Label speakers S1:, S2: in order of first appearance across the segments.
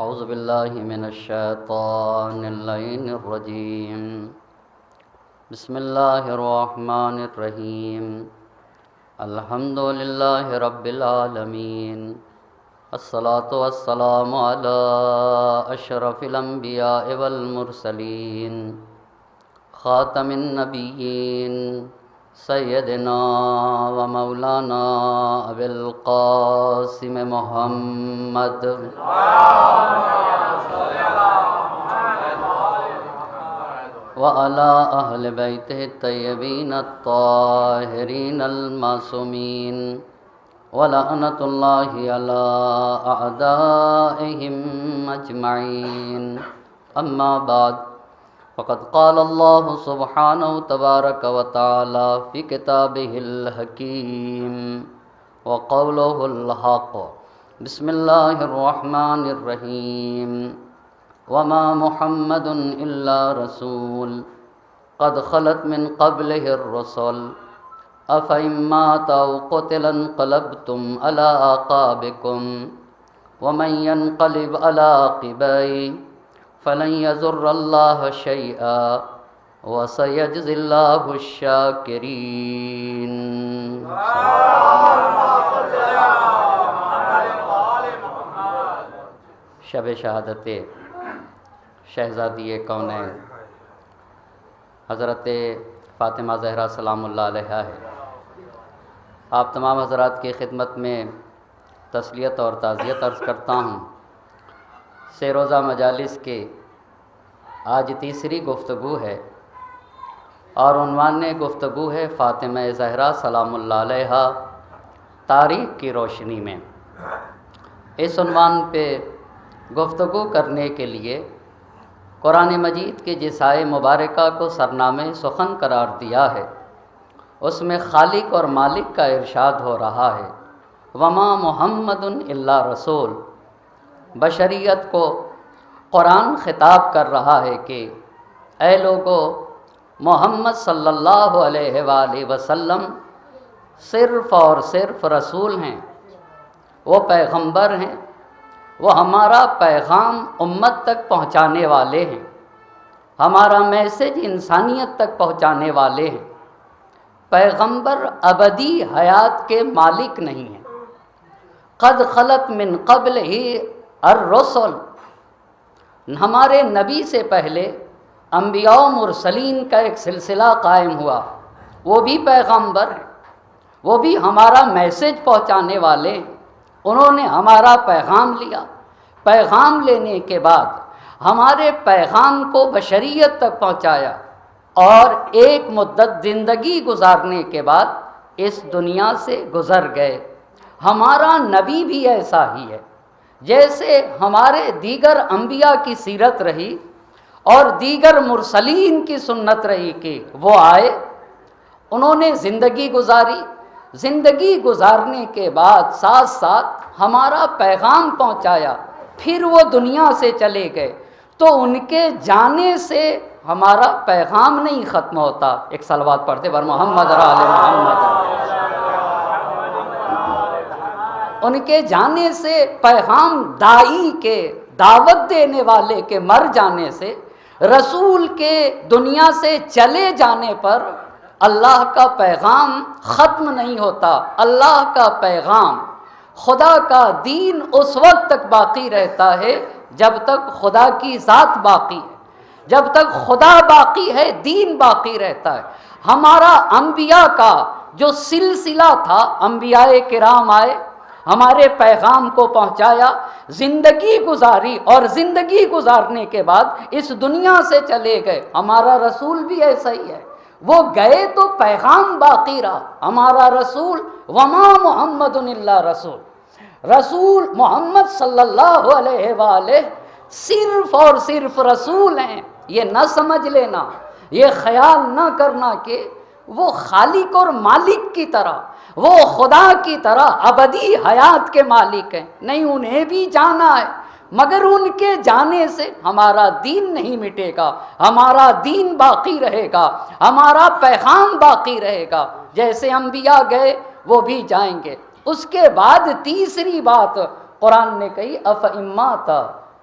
S1: اعوذ باللہ من الشیطان اللعین الرجیم بسم اللہ الرحمن الرحیم الحمد للہ رب العالمین الصلاة والسلام علی اشرف الانبیاء والمرسلین خاتم النبیین سیدنا و مولانا ابی القاسم محمد وعلى أهل بيته الطيبين الطاهرين المعصومين ولعنة الله على أعدائهم أجمعين أما بعد فقد قال الله سبحانه تبارك وتعالى في كتابه الحكيم وقوله الحق بسم الله الرحمن الرحيم وما محمد إلا رسول قد خلت من قبله الرسل أفإن مات أو قتل انقلبتم على أعقابكم ومن ينقلب على عقبيه فلن يضر الله شيئا وسيجزي الله الشاكرين. شب شہادت شہزادی کونین حضرت فاطمہ زہرا سلام اللہ علیہا ہے. آپ تمام حضرات کی خدمت میں تسلیت اور تعزیت عرض کرتا ہوں. سے روزہ مجالس کے آج تیسری گفتگو ہے اور عنوان گفتگو ہے فاطمہ زہرا سلام اللہ علیہا تاریخ کی روشنی میں. اس عنوان پہ گفتگو کرنے کے لیے قرآن مجید کے جس آیے مبارکہ کو سرنامہ سخن قرار دیا ہے اس میں خالق اور مالک کا ارشاد ہو رہا ہے وما محمد الا رسول. بشریت کو قرآن خطاب کر رہا ہے کہ اے لوگو محمد صلی اللہ علیہ وآلہ وسلم صرف اور صرف رسول ہیں، وہ پیغمبر ہیں، وہ ہمارا پیغام امت تک پہنچانے والے ہیں، ہمارا میسج انسانیت تک پہنچانے والے ہیں. پیغمبر ابدی حیات کے مالک نہیں ہیں. قد خلت من قبل ہی الرسل، ہمارے نبی سے پہلے انبیاء و مرسلین کا ایک سلسلہ قائم ہوا، وہ بھی پیغمبر ہیں، وہ بھی ہمارا میسج پہنچانے والے ہیں. انہوں نے ہمارا پیغام لیا، پیغام لینے کے بعد ہمارے پیغام کو بشریت تک پہنچایا اور ایک مدت زندگی گزارنے کے بعد اس دنیا سے گزر گئے. ہمارا نبی بھی ایسا ہی ہے، جیسے ہمارے دیگر انبیاء کی سیرت رہی اور دیگر مرسلین کی سنت رہی کہ وہ آئے، انہوں نے زندگی گزاری، زندگی گزارنے کے بعد ساتھ ساتھ ہمارا پیغام پہنچایا، پھر وہ دنیا سے چلے گئے. تو ان کے جانے سے ہمارا پیغام نہیں ختم ہوتا. ایک صلوات پڑھتے بر محمد اور آل محمد. ان کے جانے سے پیغام داعی کے، دعوت دینے والے کے مر جانے سے، رسول کے دنیا سے چلے جانے پر اللہ کا پیغام ختم نہیں ہوتا. اللہ کا پیغام، خدا کا دین اس وقت تک باقی رہتا ہے جب تک خدا کی ذات باقی ہے. جب تک خدا باقی ہے دین باقی رہتا ہے. ہمارا انبیاء کا جو سلسلہ تھا، انبیاء کرام آئے، ہمارے پیغام کو پہنچایا، زندگی گزاری اور زندگی گزارنے کے بعد اس دنیا سے چلے گئے. ہمارا رسول بھی ایسا ہی ہے، وہ گئے تو پیغام باقی رہا. ہمارا رسول وما محمد الا رسول، رسول محمد صلی اللہ علیہ وآلہ صرف اور صرف رسول ہیں. یہ نہ سمجھ لینا، یہ خیال نہ کرنا کہ وہ خالق اور مالک کی طرح، وہ خدا کی طرح ابدی حیات کے مالک ہیں. نہیں، انہیں بھی جانا ہے، مگر ان کے جانے سے ہمارا دین نہیں مٹے گا، ہمارا دین باقی رہے گا، ہمارا پیغام باقی رہے گا. جیسے انبیاء گئے وہ بھی جائیں گے. اس کے بعد تیسری بات قرآن نے کہی افإن مات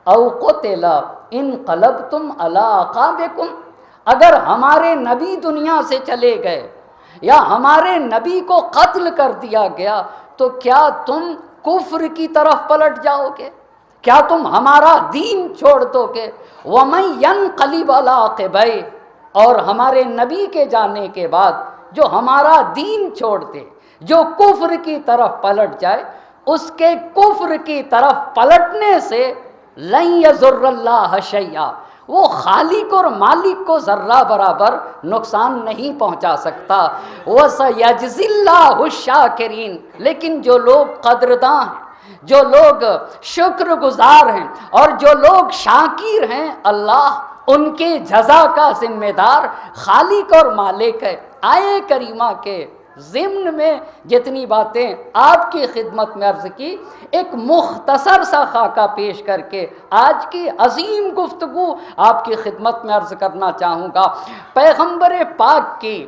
S2: او قتل انقلبتم علی اعقابکم، اگر ہمارے نبی دنیا سے چلے گئے یا ہمارے نبی کو قتل کر دیا گیا تو کیا تم کفر کی طرف پلٹ جاؤ گے؟ کیا تم ہمارا دین چھوڑ دو گے؟ وَمَن يَنْقَلِبْ عَلَىٰ عَقِبَيْهِ، اور ہمارے نبی کے جانے کے بعد جو ہمارا دین چھوڑ دے، جو کفر کی طرف پلٹ جائے، اس کے کفر کی طرف پلٹنے سے لن یضر اللہ شیئا، وہ خالق اور مالک کو ذرہ برابر نقصان نہیں پہنچا سکتا۔ وَسَيَجْزِي اللَّهُ الشَّاكِرِينَ، لیکن جو لوگ قدرداں ہیں، جو لوگ شکر گزار ہیں اور جو لوگ شاکر ہیں، اللہ ان کے جزا کا ذمہ دار خالق اور مالک ہے۔ آیے کریمہ کے ضمن میں جتنی باتیں آپ کی خدمت میں عرض کی، ایک مختصر سا خاکہ پیش کر کے آج کی عظیم گفتگو آپ کی خدمت میں عرض کرنا چاہوں گا۔ پیغمبر پاک کی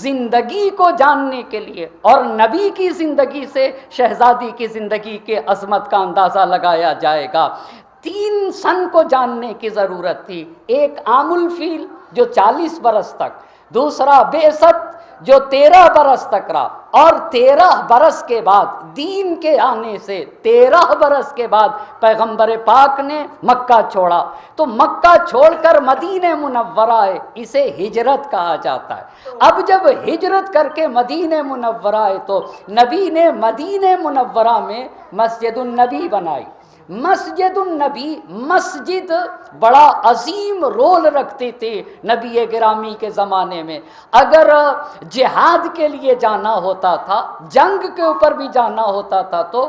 S2: زندگی کو جاننے کے لیے اور نبی کی زندگی سے شہزادی کی زندگی کے عظمت کا اندازہ لگایا جائے گا۔ 3 سن کو جاننے کی ضرورت تھی، ایک عام الفیل جو 40 برس تک، دوسرا بعثت جو 13 برس تک رہا، اور 13 برس کے بعد دین کے آنے سے 13 برس کے بعد پیغمبر پاک نے مکہ چھوڑا، تو مکہ چھوڑ کر مدینہ منورہ آئے، اسے ہجرت کہا جاتا ہے۔ اب جب ہجرت کر کے مدینہ منورہ آئے تو نبی نے مدینہ منورہ میں مسجد النبی بنائی۔ مسجد النبی مسجد بڑا عظیم رول رکھتی تھی نبی گرامی کے زمانے میں۔ اگر جہاد کے لیے جانا ہوتا تھا، جنگ کے اوپر بھی جانا ہوتا تھا، تو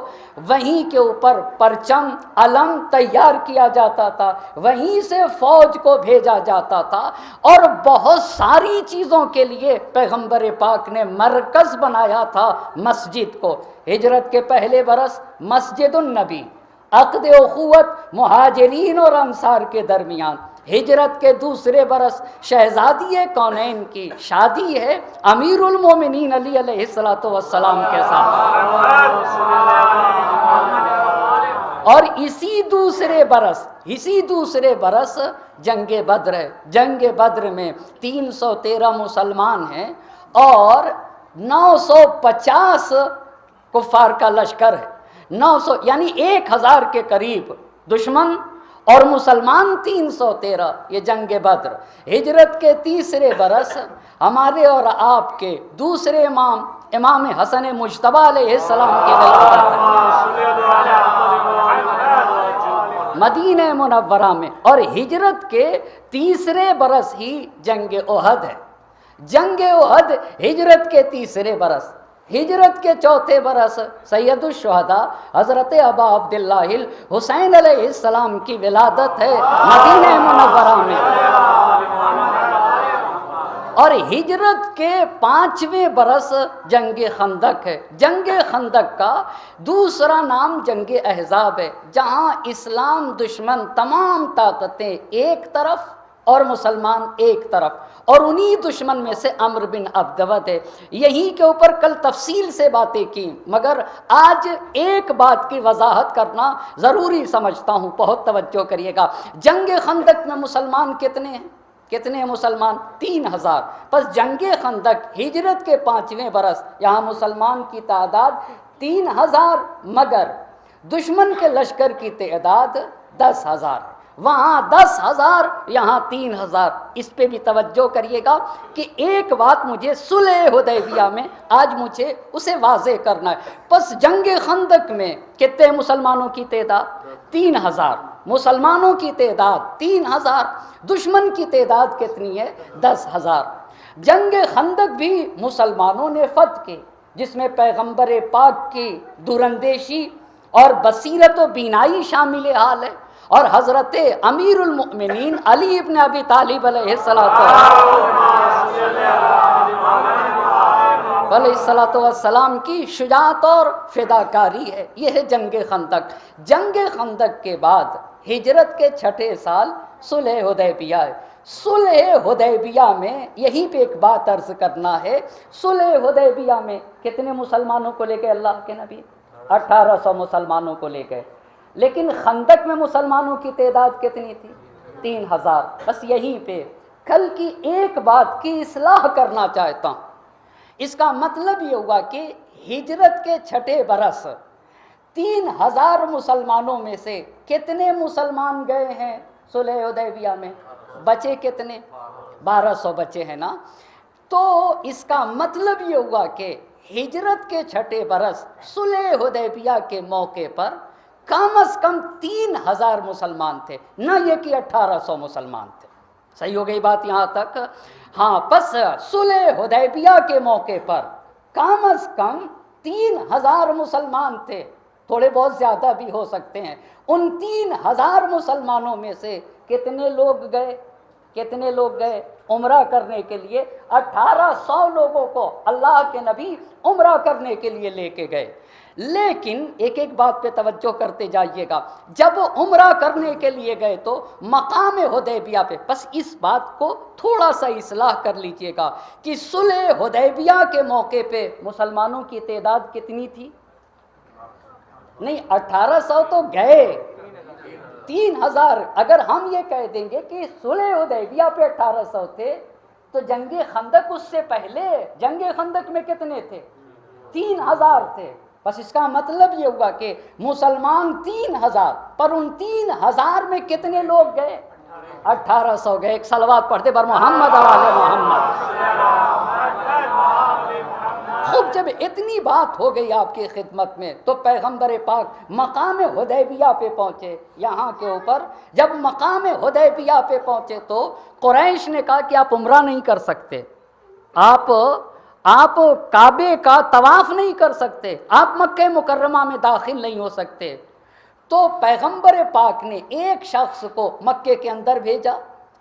S2: وہیں کے اوپر پرچم علم تیار کیا جاتا تھا، وہیں سے فوج کو بھیجا جاتا تھا، اور بہت ساری چیزوں کے لیے پیغمبر پاک نے مرکز بنایا تھا مسجد کو۔ ہجرت کے پہلے برس مسجد النبی، عقد اخوت مہاجرین اور انصار کے درمیان۔ ہجرت کے دوسرے برس شہزادی کونین کی شادی ہے امیر المومنین علی علیہ السلام کے ساتھ، اور اسی دوسرے برس جنگ بدر ہے۔ جنگ بدر میں 313 مسلمان ہیں اور 950 کفار کا لشکر ہے، 900 یعنی 1000 کے قریب دشمن اور مسلمان 313، یہ جنگ بدر۔ ہجرت کے تیسرے برس ہمارے اور آپ کے دوسرے امام حسن مجتبی علیہ السلام کی ولادت مدینہ منورہ میں، اور ہجرت کے تیسرے برس ہی جنگ احد ہے۔ جنگ احد ہجرت کے تیسرے برس۔ ہجرت کے چوتھے برس سید الشہداء حضرت ابا عبداللہ الحسین علیہ السلام کی ولادت ہے مدینہ منورہ میں۔ اور ہجرت کے 5ویں برس جنگ خندق ہے۔ جنگ خندق کا دوسرا نام جنگ احزاب ہے، جہاں اسلام دشمن تمام طاقتیں ایک طرف اور مسلمان ایک طرف، اور انہی دشمن میں سے عمرو بن عبدود ہے۔ یہی کے اوپر کل تفصیل سے باتیں کی، مگر آج ایک بات کی وضاحت کرنا ضروری سمجھتا ہوں، بہت توجہ کریے گا۔ جنگ خندق میں مسلمان کتنے ہیں؟ کتنے مسلمان؟ 3000۔ پس جنگ خندق ہجرت کے 5ویں برس، یہاں مسلمان کی تعداد 3000، مگر دشمن کے لشکر کی تعداد 10,000 ہے۔ وہاں 10,000، یہاں 3,000۔ اس پہ بھی توجہ کریے گا کہ ایک بات مجھے صلح حدیبیہ میں آج مجھے اسے واضح کرنا ہے۔ پس جنگ خندق میں کتنے مسلمانوں کی تعداد؟ 3,000۔ مسلمانوں کی تعداد 3,000، دشمن کی تعداد کتنی ہے؟ 10,000۔ جنگ خندق بھی مسلمانوں نے فتح کی، جس میں پیغمبر پاک کی دوراندیشی اور بصیرت و بینائی شامل حال ہے، اور حضرت امیر المؤمنین علی ابن ابی طالب علیہ السلام کی شجاعت اور فداکاری ہے۔ یہ ہے جنگ خندق۔ جنگ خندق کے بعد ہجرت کے 6 سال صلح حدیبیہ ہے۔ صلح حدیبیہ میں یہیں پہ ایک بات عرض کرنا ہے، صلح حدیبیہ میں کتنے مسلمانوں کو لے گئے اللہ کے نبی؟ 1800 مسلمانوں کو لے گئے، لیکن خندق میں مسلمانوں کی تعداد کتنی تھی؟ 3000۔ بس یہیں پہ کل کی ایک بات کی اصلاح کرنا چاہتا ہوں۔ اس کا مطلب یہ ہوا کہ ہجرت کے چھٹے برس 3000 مسلمانوں میں سے کتنے مسلمان گئے ہیں صلح حدیبیہ میں؟ بچے کتنے؟ 1200 بچے ہیں نا۔ تو اس کا مطلب یہ ہوا کہ ہجرت کے چھٹے برس صلح حدیبیہ کے موقع پر کم از کم 3000 مسلمان تھے، نہ یہ کہ 1800 مسلمان تھے۔ صحیح ہو گئی بات یہاں تک؟ ہاں، پس صلح حدیبیہ کے موقع پر کم از کم 3000 مسلمان تھے، تھوڑے بہت زیادہ بھی ہو سکتے ہیں۔ ان 3000 مسلمانوں میں سے کتنے لوگ گئے؟ کتنے لوگ گئے عمرہ کرنے کے لیے؟ 1800 لوگوں کو اللہ کے نبی عمرہ کرنے کے لیے لے کے گئے۔ لیکن ایک ایک بات پہ توجہ کرتے جائیے گا، جب عمرہ کرنے کے لیے گئے تو مقام حدیبیہ پہ، بس اس بات کو تھوڑا سا اصلاح کر لیجئے گا کہ صلح حدیبیہ کے موقع پہ مسلمانوں کی تعداد کتنی تھی؟ نہیں، 1800 تو گئے، 3000۔ اگر ہم یہ کہہ دیں گے کہ صلح حدیبیہ پہ 1800 تھے تو جنگ خندق اس سے پہلے جنگ خندق میں کتنے تھے؟ 3000 تھے۔ بس اس کا مطلب یہ ہوا کہ مسلمان 3000، پر ان 3000 میں کتنے لوگ گئے؟ 1800 گئے۔ ایک صلوات پڑھتے بر محمد و آل محمد۔ خوب، جب اتنی بات ہو گئی آپ کی خدمت میں تو پیغمبر پاک مقام حدیبیہ پہ پہنچے۔ یہاں کے اوپر جب مقام حدیبیہ پہ پہنچے تو قریش نے کہا کہ آپ عمرہ نہیں کر سکتے، آپ کعبے کا طواف نہیں کر سکتے، آپ مکہ مکرمہ میں داخل نہیں ہو سکتے۔ تو پیغمبر پاک نے ایک شخص کو مکے کے اندر بھیجا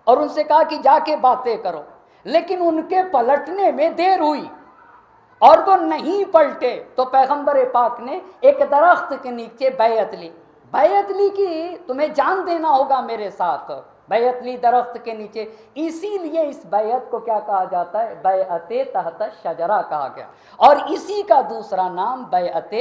S2: اور ان سے کہا کہ جا کے باتیں کرو، لیکن ان کے پلٹنے میں دیر ہوئی اور وہ نہیں پلٹے۔ تو پیغمبر پاک نے ایک درخت کے نیچے بیعت لی۔ بیعت لی کہ تمہیں جان دینا ہوگا میرے ساتھ۔ بیعت لی درخت کے نیچے، اسی لیے اس بیعت کو کیا کہا جاتا ہے؟ بیعت تحت الشجرہ کہا گیا، اور اسی کا دوسرا نام بیعت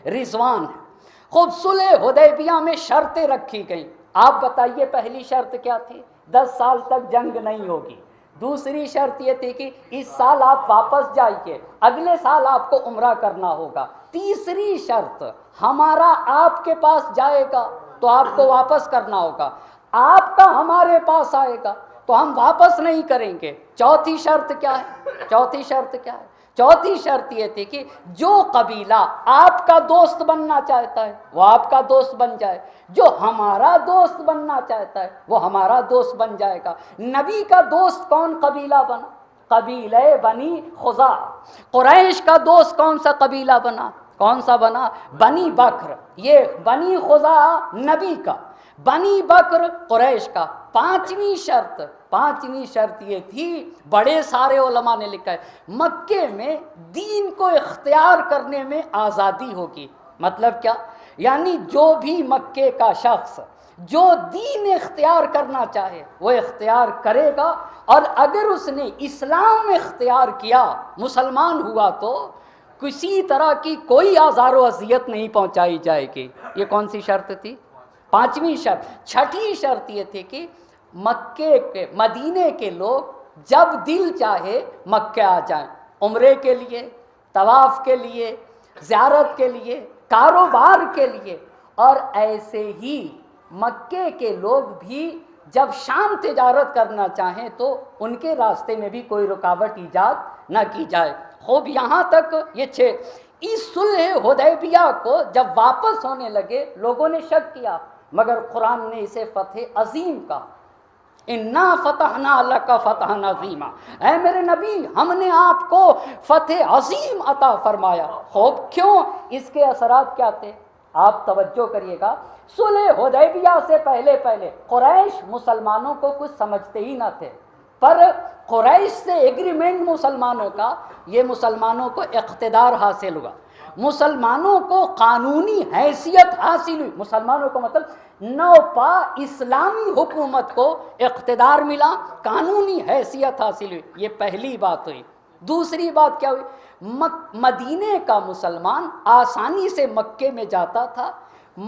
S2: رضوان ہے۔ خود صلح حدیبیہ میں شرطیں رکھی گئیں۔ آپ بتائیے پہلی شرط کیا تھی؟ 10 سال تک جنگ نہیں ہوگی۔ دوسری شرط یہ تھی کہ اس سال آپ واپس جائیے، اگلے سال آپ کو عمرہ کرنا ہوگا۔ تیسری شرط، ہمارا آپ کے پاس جائے گا تو آپ کو واپس کرنا ہوگا، آپ کا ہمارے پاس آئے گا تو ہم واپس نہیں کریں گے۔ چوتھی شرط کیا ہے؟ چوتھی شرط کیا ہے؟ چوتھی شرط یہ تھی کہ جو قبیلہ آپ کا دوست بننا چاہتا ہے وہ آپ کا دوست بن جائے، جو ہمارا دوست بننا چاہتا ہے وہ ہمارا دوست بن جائے گا۔ نبی کا دوست کون قبیلہ بنا؟ قبیلہ بنی خزاعہ۔ قریش کا دوست کون سا قبیلہ بنا؟ کون سا بنا؟ بنی بکر۔ یہ بنی خزاعہ نبی کا، بنی بکر قریش کا۔ پانچویں شرط یہ تھی، بڑے سارے علماء نے لکھا ہے، مکے میں دین کو اختیار کرنے میں آزادی ہوگی۔ مطلب کیا؟ یعنی جو بھی مکے کا شخص جو دین اختیار کرنا چاہے وہ اختیار کرے گا، اور اگر اس نے اسلام اختیار کیا، مسلمان ہوا، تو کسی طرح کی کوئی آزار و اذیت نہیں پہنچائی جائے گی۔ یہ کون سی شرط تھی؟ پانچویں شرط۔ چھٹی شرط یہ تھی کہ مکے کے مدینے کے لوگ جب دل چاہے مکہ آ جائیں، عمرے کے لیے، طواف کے لیے، زیارت کے لیے، کاروبار کے لیے، اور ایسے ہی مکے کے لوگ بھی جب شام تجارت کرنا چاہیں تو ان کے راستے میں بھی کوئی رکاوٹ ایجاد نہ کی جائے۔ خوب، یہاں تک یہ اس صلح حدیبیہ کو جب واپس ہونے لگے لوگوں نے شک کیا، مگر قرآن نے اسے فتح عظیم کہا۔ اِنَّا فَتَحْنَا لَكَ فَتْحًا عَظِيمًا، اے میرے نبی ہم نے آپ کو فتح عظیم عطا فرمایا۔ خوب، کیوں؟ اس کے اثرات کیا تھے؟ آپ توجہ کریے گا، صلح حدیبیہ سے پہلے قریش مسلمانوں کو کچھ سمجھتے ہی نہ تھے، پر قریش سے ایگریمنٹ مسلمانوں کا، یہ مسلمانوں کو اقتدار حاصل ہوا، مسلمانوں کو قانونی حیثیت حاصل ہوئی، مسلمانوں کو مطلب نوپا اسلامی حکومت کو اقتدار ملا، قانونی حیثیت حاصل ہوئی۔ یہ پہلی بات ہوئی۔ دوسری بات کیا ہوئی؟ مدینے کا مسلمان آسانی سے مکے میں جاتا تھا،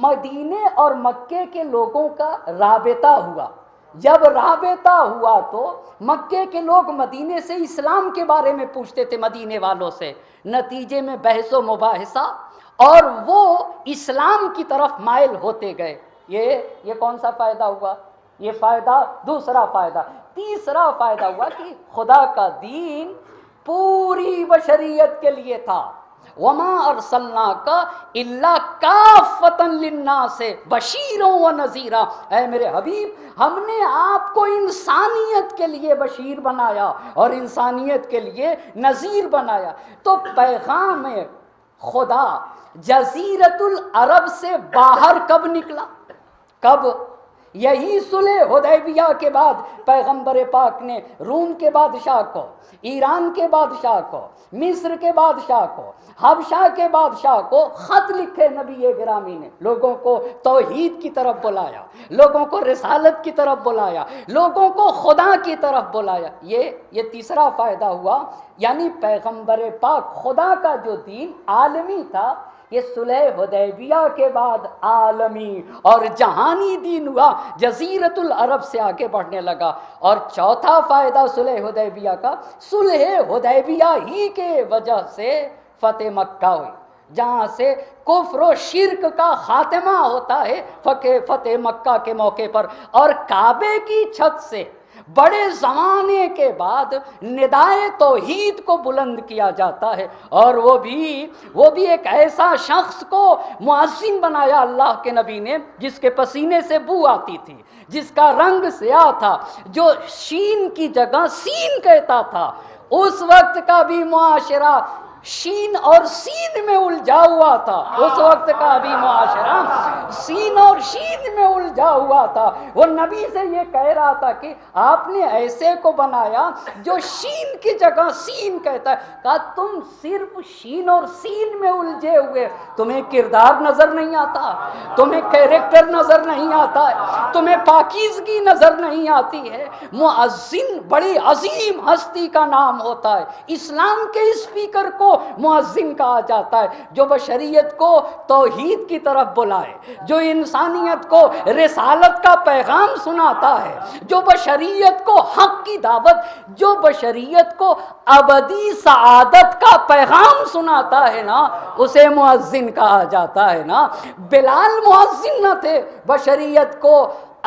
S2: مدینے اور مکے کے لوگوں کا رابطہ ہوا. جب رابطہ ہوا تو مکے کے لوگ مدینے سے اسلام کے بارے میں پوچھتے تھے مدینے والوں سے، نتیجے میں بحث و مباحثہ اور وہ اسلام کی طرف مائل ہوتے گئے. یہ کون سا فائدہ ہوا؟ یہ فائدہ دوسرا فائدہ. تیسرا فائدہ ہوا کہ خدا کا دین پوری بشریت کے لیے تھا. وما ارسلناک الا کافۃ للناس بشیرا ونذیرا. اے میرے حبیب، ہم نے آپ کو انسانیت کے لیے بشیر بنایا اور انسانیت کے لیے نذیر بنایا. تو پیغام خدا جزیرۃ العرب سے باہر کب نکلا؟ کب؟ یہی صلح حدیبیہ کے بعد پیغمبر پاک نے روم کے بادشاہ کو، ایران کے بادشاہ کو، مصر کے بادشاہ کو، حبشہ کے بادشاہ کو خط لکھے. نبی گرامی نے لوگوں کو توحید کی طرف بلایا، لوگوں کو رسالت کی طرف بلایا، لوگوں کو خدا کی طرف بلایا. یہ تیسرا فائدہ ہوا. یعنی پیغمبر پاک خدا کا جو دین عالمی تھا، یہ صلح حدیبیہ کے بعد عالمی اور جہانی دین ہوا، جزیرۃ العرب سے آگے بڑھنے لگا. اور چوتھا فائدہ صلح حدیبیہ کا، صلح حدیبیہ ہی کے وجہ سے فتح مکہ ہوئی، جہاں سے کفر و شرک کا خاتمہ ہوتا ہے فتح مکہ کے موقع پر. اور کعبے کی چھت سے بڑے زمانے کے بعد ندائے توحید کو بلند کیا جاتا ہے. اور وہ بھی ایک ایسا شخص کو مؤذن بنایا اللہ کے نبی نے جس کے پسینے سے بو آتی تھی، جس کا رنگ سیاہ تھا، جو شین کی جگہ سین کہتا تھا. اس وقت کا بھی معاشرہ شین اور سین میں الجھا ہوا تھا. اس وقت کا بھی معاشرہ سین اور شین میں الجھا ہوا تھا. وہ نبی سے یہ کہہ رہا تھا کہ آپ نے ایسے کو بنایا جو شین کی جگہ سین کہتا ہے. کہا تم صرف شین اور سین میں الجھے ہوئے، تمہیں کردار نظر نہیں آتا، تمہیں کیریکٹر نظر نہیں آتا ہے، تمہیں پاکیزگی نظر نہیں آتی ہے. مؤذن بڑی عظیم ہستی کا نام ہوتا ہے. اسلام کے اسپیکر کو مؤذن کہا جاتا ہے، جو بشریت کو توحید کی طرف بلائے، جو انسانیت کو رسالت کا پیغام سناتا ہے، جو بشریت کو حق کی دعوت، جو بشریت کو ابدی سعادت کا پیغام سناتا ہے نا، اسے مؤذن کہا جاتا ہے نا. بلال مؤذن نہ تھے، بشریت کو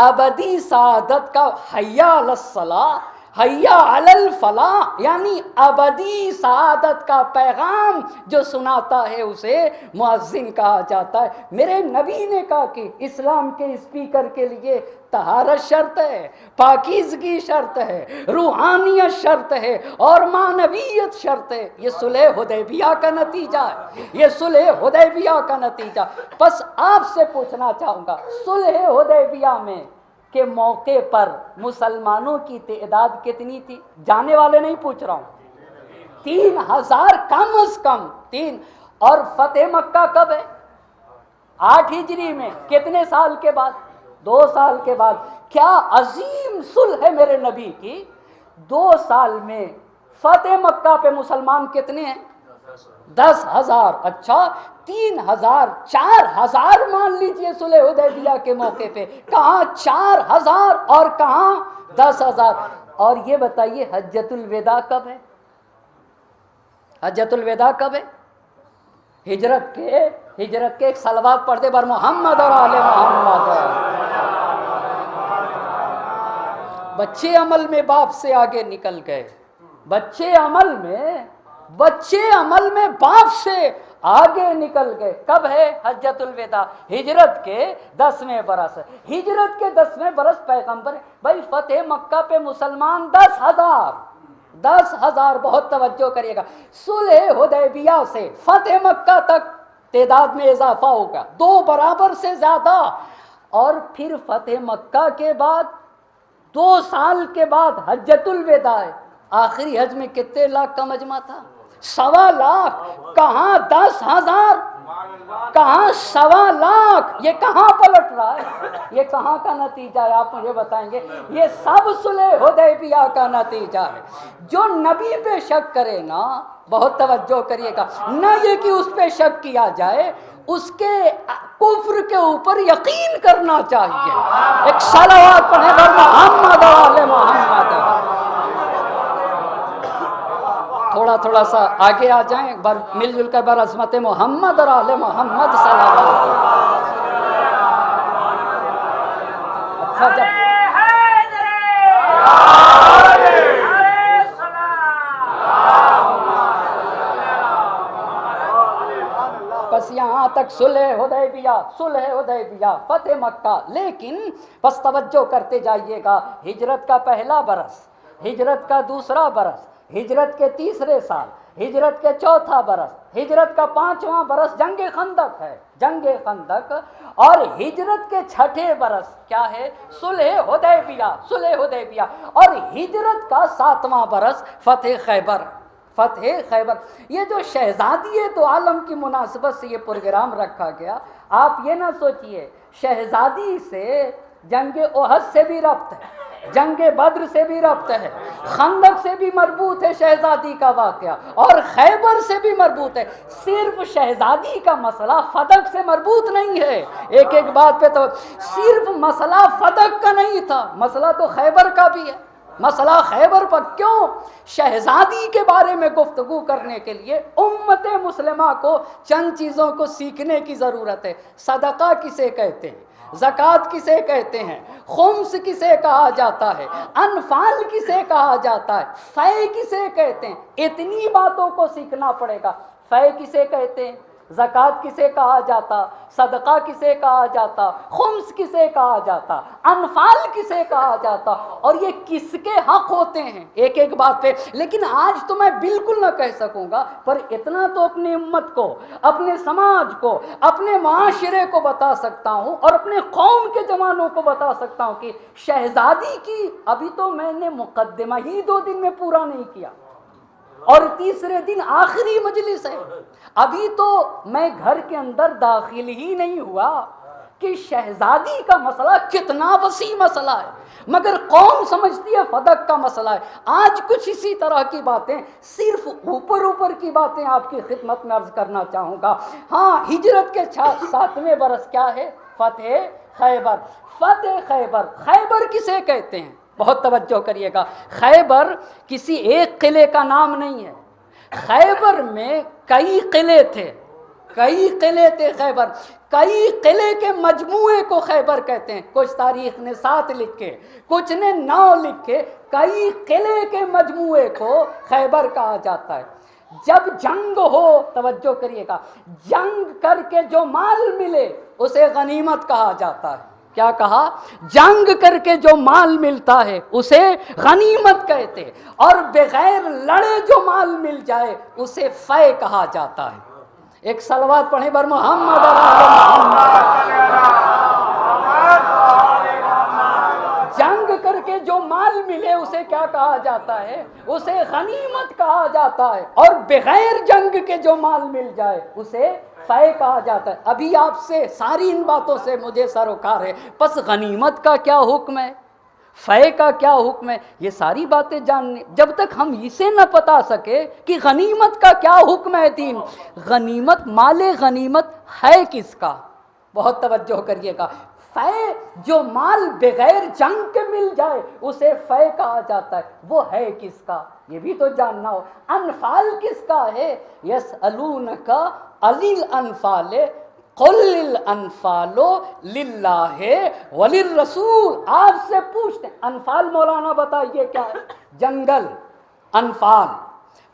S2: ابدی سعادت کا حی علی الصلاۃ، حی علی الفلاح، یعنی ابدی سعادت کا پیغام جو سناتا ہے اسے مؤذن کہا جاتا ہے. میرے نبی نے کہا کہ اسلام کے اسپیکر کے لیے طہارت شرط ہے، پاکیزگی شرط ہے، روحانیت شرط ہے اور معنویت شرط ہے. یہ صلح حدیبیہ کا نتیجہ ہے، یہ صلح حدیبیہ کا نتیجہ. بس آپ سے پوچھنا چاہوں گا، صلح حدیبیہ میں کے موقع پر مسلمانوں کی تعداد کتنی تھی؟ جانے والے نہیں پوچھ رہا ہوں، 3000 کم از کم 3. اور فتح مکہ کب ہے؟ 8 ہجری میں. کتنے سال کے بعد؟ 2 سال کے بعد. کیا عظیم صلح ہے میرے نبی کی. 2 سال میں فتح مکہ پہ مسلمان کتنے ہیں؟ 10,000. اچھا 3,000 4,000 مان لیجئے صلح حدیبیہ کے موقع پہ. کہاں 4,000 اور کہاں 10,000. اور یہ بتائیے حجۃ الوداع کب ہے؟ حجۃ الوداع کب ہے؟ ہجرت کے ایک صلوات پڑھتے بر محمد اور آل محمد. بچے عمل میں باپ سے آگے نکل گئے، بچے عمل میں باپ سے آگے نکل گئے. کب ہے حجۃ الوداع؟ ہجرت کے 10ویں برس. ہجرت کے 10ویں برس پیغمبر بھائی فتح مکہ پہ مسلمان 10,000. بہت توجہ کریے گا. صلح حدیبیہ سے فتح مکہ تک تعداد میں اضافہ ہوگا 2 برابر سے زیادہ. اور پھر فتح مکہ کے بعد 2 سال کے بعد حجۃ الوداع ہے. آخری حج میں کتنے لاکھ کا مجمع تھا؟ 1.25 لاکھ. کہاں 10,000 کہاں 1.25 لاکھ، یہ کہاں پلٹ رہا ہے؟ یہ کہاں کا نتیجہ ہے؟ آپ مجھے بتائیں گے؟ یہ سب صلح حدیبیہ کا نتیجہ ہے۔ جو نبی پہ شک کرے نا، بہت توجہ کریے گا، نہ یہ کہ اس پہ شک کیا جائے، اس کے کفر کے اوپر یقین کرنا چاہیے۔ ایک صلوات پڑھیں بر محمد و آل محمد۔ تھوڑا تھوڑا سا آگے آ جائیں، مل جل کر بر عظمت محمد اور آل محمد صلی اللہ علیہ وسلم۔ اچھا، جب بس یہاں تک صلح حدیبیہ، فتح مکہ، لیکن بس توجہ کرتے جائیے گا، ہجرت کا پہلا برس، ہجرت کا دوسرا برس، ہجرت کے تیسرے سال، ہجرت کے چوتھا برس، ہجرت کا 5واں برس جنگ خندق ہے، جنگ خندق، اور ہجرت کے 6 برس کیا ہے؟ صلح حدیبیہ، اور ہجرت کا 7واں برس فتح خیبر۔ یہ جو شہزادی دو عالم کی مناسبت سے یہ پروگرام رکھا گیا، آپ یہ نہ سوچئے شہزادی سے جنگ احد سے بھی ربط ہے، جنگ بدر سے بھی ربط ہے، خندق سے بھی مربوط ہے شہزادی کا واقعہ، اور خیبر سے بھی مربوط ہے۔ صرف شہزادی کا مسئلہ فتح سے مربوط نہیں ہے۔ ایک ایک بات پہ تو صرف مسئلہ فتح کا نہیں تھا، مسئلہ تو خیبر کا بھی ہے۔ مسئلہ خیبر پر کیوں؟ شہزادی کے بارے میں گفتگو کرنے کے لیے امت مسلمہ کو چند چیزوں کو سیکھنے کی ضرورت ہے۔ صدقہ کسے کہتے ہیں؟ زکوٰۃ کسے کہتے ہیں؟ خمس کسے کہا جاتا ہے؟ انفال کسے کہا جاتا ہے؟ فے کسے کہتے ہیں؟ اتنی باتوں کو سیکھنا پڑے گا۔ فے کسے کہتے ہیں؟ زکوٰۃ کسے کہا جاتا؟ صدقہ کسے کہا جاتا؟ خمس کسے کہا جاتا؟ انفال کسے کہا جاتا؟ اور یہ کس کے حق ہوتے ہیں؟ ایک ایک بات پہ، لیکن آج تو میں بالکل نہ کہہ سکوں گا، پر اتنا تو اپنی امت کو، اپنے سماج کو، اپنے معاشرے کو بتا سکتا ہوں، اور اپنے قوم کے جوانوں کو بتا سکتا ہوں کہ شہزادی کی ابھی تو میں نے مقدمہ ہی 2 دن میں پورا نہیں کیا، اور تیسرے دن آخری مجلس ہے، ابھی تو میں گھر کے اندر داخل ہی نہیں ہوا کہ شہزادی کا مسئلہ کتنا وسیع مسئلہ ہے، مگر قوم سمجھتی ہے فتح کا مسئلہ ہے۔ آج کچھ اسی طرح کی باتیں، صرف اوپر کی باتیں آپ کی خدمت میں عرض کرنا چاہوں گا۔ ہاں، ہجرت کے 7ویں برس کیا ہے؟ فتح خیبر۔ خیبر کسے کہتے ہیں؟ بہت توجہ کریے گا، خیبر کسی ایک قلعے کا نام نہیں ہے، خیبر میں کئی قلعے تھے خیبر، کئی قلعے کے مجموعے کو خیبر کہتے ہیں۔ کچھ تاریخ نے 7 لکھے، کچھ نے 9 لکھے، کئی قلعے کے مجموعے کو خیبر کہا جاتا ہے۔ جب جنگ ہو، توجہ کریے گا، جنگ کر کے جو مال ملے اسے غنیمت کہا جاتا ہے۔ کیا کہا؟ جنگ کر کے جو مال ملتا ہے اسے غنیمت کہتے، اور بغیر لڑے جو مال مل جائے اسے فے کہا جاتا ہے۔ ایک صلوات پڑھیں بر محمد اور آل محمد۔ جنگ کر کے جو مال ملے اسے کیا کہا جاتا ہے؟ اسے غنیمت کہا جاتا ہے، اور بغیر جنگ کے جو مال مل جائے اسے فے کہا جاتا ہے۔ ابھی آپ سے ساری ان باتوں سے مجھے سروکار ہے، پس غنیمت کا کیا حکم ہے، فے کا کیا حکم ہے، یہ ساری باتیں جاننے، جب تک ہم اسے نہ بتا سکے کہ غنیمت کا کیا حکم ہے دین، غنیمت، مال غنیمت ہے کس کا؟ بہت توجہ کریے گا، فے جو مال بغیر جنگ کے مل جائے اسے فے کہا جاتا ہے، وہ ہے کس کا؟ یہ بھی تو جاننا ہو۔ انفال کس کا ہے؟ یسألونک عن الانفال قل الانفال للہ وللرسول۔ آپ سے پوچھتے ہیں انفال، مولانا بتائیے کیا ہے؟ جنگل انفال،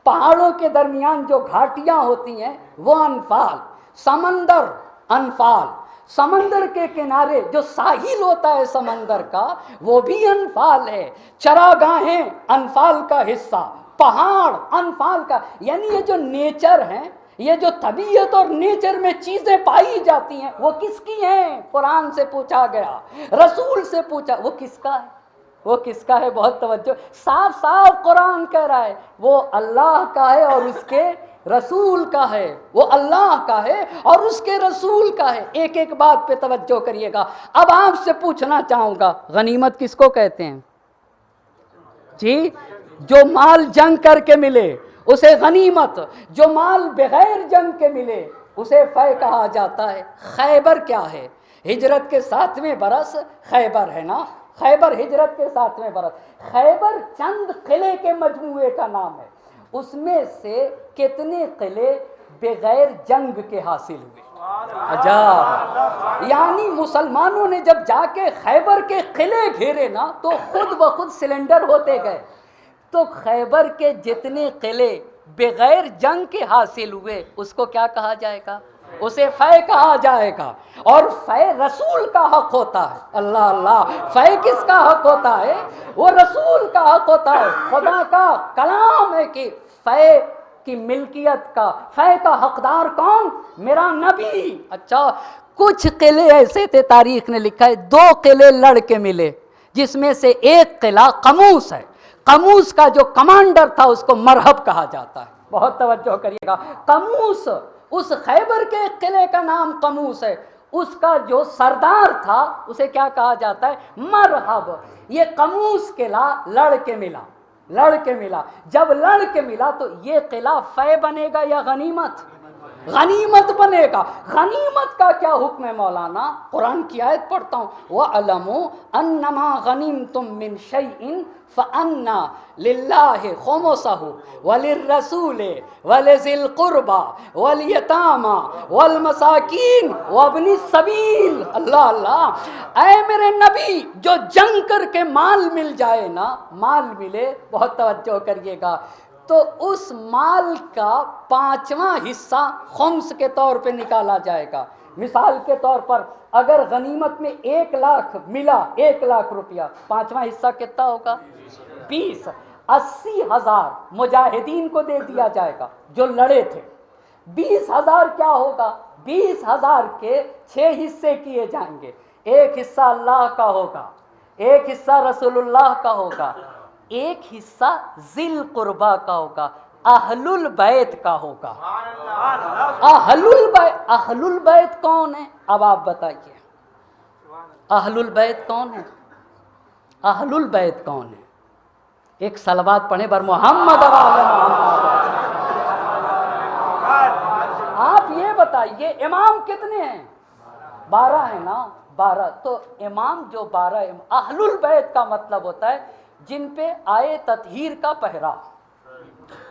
S2: پہاڑوں کے درمیان جو گھاٹیاں ہوتی ہیں وہ انفال، سمندر انفال، سمندر کے کنارے جو ساحل ہوتا ہے سمندر کا وہ بھی انفال ہے، چراگاہیں انفال کا حصہ، پہاڑ انفال کا، یعنی یہ جو نیچر ہیں، یہ جو طبیعت اور نیچر میں چیزیں پائی جاتی ہیں وہ کس کی ہیں؟ قرآن سے پوچھا گیا، رسول سے پوچھا، وہ کس کا ہے؟ وہ کس کا ہے؟ بہت توجہ، صاف صاف قرآن کہہ رہا ہے وہ اللہ کا ہے اور اس کے رسول کا ہے، وہ اللہ کا ہے اور اس کے رسول کا ہے۔ ایک ایک بات پہ توجہ کریے گا۔ اب آپ سے پوچھنا چاہوں گا، غنیمت کس کو کہتے ہیں؟ جی، جو مال جنگ کر کے ملے اسے غنیمت، جو مال بغیر جنگ کے ملے اسے فے کہا جاتا ہے۔ خیبر کیا ہے؟ ہجرت کے 7ویں برس خیبر ہے نا، خیبر ہجرت کے 7ویں برس۔ خیبر چند قلعے کے مجموعے کا نام ہے، اس میں سے کتنے قلعے بغیر جنگ کے حاصل ہوئے؟ عجاب! یعنی مسلمانوں نے جب جا کے خیبر کے قلعے گھیرے نا تو خود بخود سلنڈر ہوتے گئے۔ تو خیبر کے جتنے قلعے بغیر جنگ کے حاصل ہوئے اس کو کیا کہا جائے گا؟ اسے فے کہا جائے گا۔ اور فے رسول کا حق ہوتا ہے۔ اللہ اللہ! فے کس کا حق ہوتا ہے؟ وہ رسول کا حق ہوتا ہے۔ خدا کا کلام ہے کہ فے کی ملکیت کا، فے کا حقدار کون؟ میرا نبی۔ اچھا، کچھ قلعے ایسے تھے، تاریخ نے لکھا ہے 2 قلعے لڑ کے ملے، جس میں سے ایک قلعہ قموس ہے۔ قموس کا جو کمانڈر تھا اس کو مرہب کہا جاتا ہے۔ بہت توجہ کریے گا۔ قموس، اس خیبر کے قلعے کا نام قموس ہے، اس کا جو سردار تھا اسے کیا کہا جاتا ہے؟ مرہب۔ یہ قموس قلعہ لڑ کے ملا، لڑ کے ملا۔ جب لڑ کے ملا تو یہ قلعہ فے بنے گا یا غنیمت؟ غنیمت بنے گا۔ غنیمت کا کیا حکم ہے مولانا؟ قرآن کی آیت پڑھتا ہوں، وَعَلَمُوا أَنَّمَا غَنِمْتُم مِّن شَيْءٍ فَأَنَّ لِلَّهِ خُمُسَهُ وَلِلرَّسُولِ وَلِذِي الْقُرْبَى وَالْيَتَامَى وَالْمَسَاكِينِ وَابْنِ السَّبِيلِ۔ اللہ اللہ! اے میرے نبی، جو جنگ کر کے مال مل جائے نا، مال ملے، بہت توجہ کریے گا، تو اس مال کا 5واں حصہ خمس کے طور پہ نکالا جائے گا۔ مثال کے طور پر اگر غنیمت میں 1 لاکھ ملا، 1 لاکھ روپیہ، 5واں حصہ کتنا ہوگا؟ 20۔ 80,000 مجاہدین کو دے دیا جائے گا جو لڑے تھے۔ 20,000 کیا ہوگا؟ 20,000 کے 6 حصے کیے جائیں گے۔ 1 حصہ اللہ کا ہوگا، 1 حصہ رسول اللہ کا ہوگا، 1 حصہ ذی القربہ کا ہوگا، اہل البیت کا ہوگا۔ اہل البیت کون ہے؟ اب آپ بتائیے، اہل البیت کون ہے؟ اہل البیت کون ہے؟ ایک صلوات پڑھیں بر محمد و آل محمد۔ آپ یہ بتائیے امام کتنے ہیں؟ 12 ہیں نا، 12۔ تو امام جو 12 اہل البیت کا مطلب ہوتا ہے جن پہ آئے تطہیر کا پہرا۔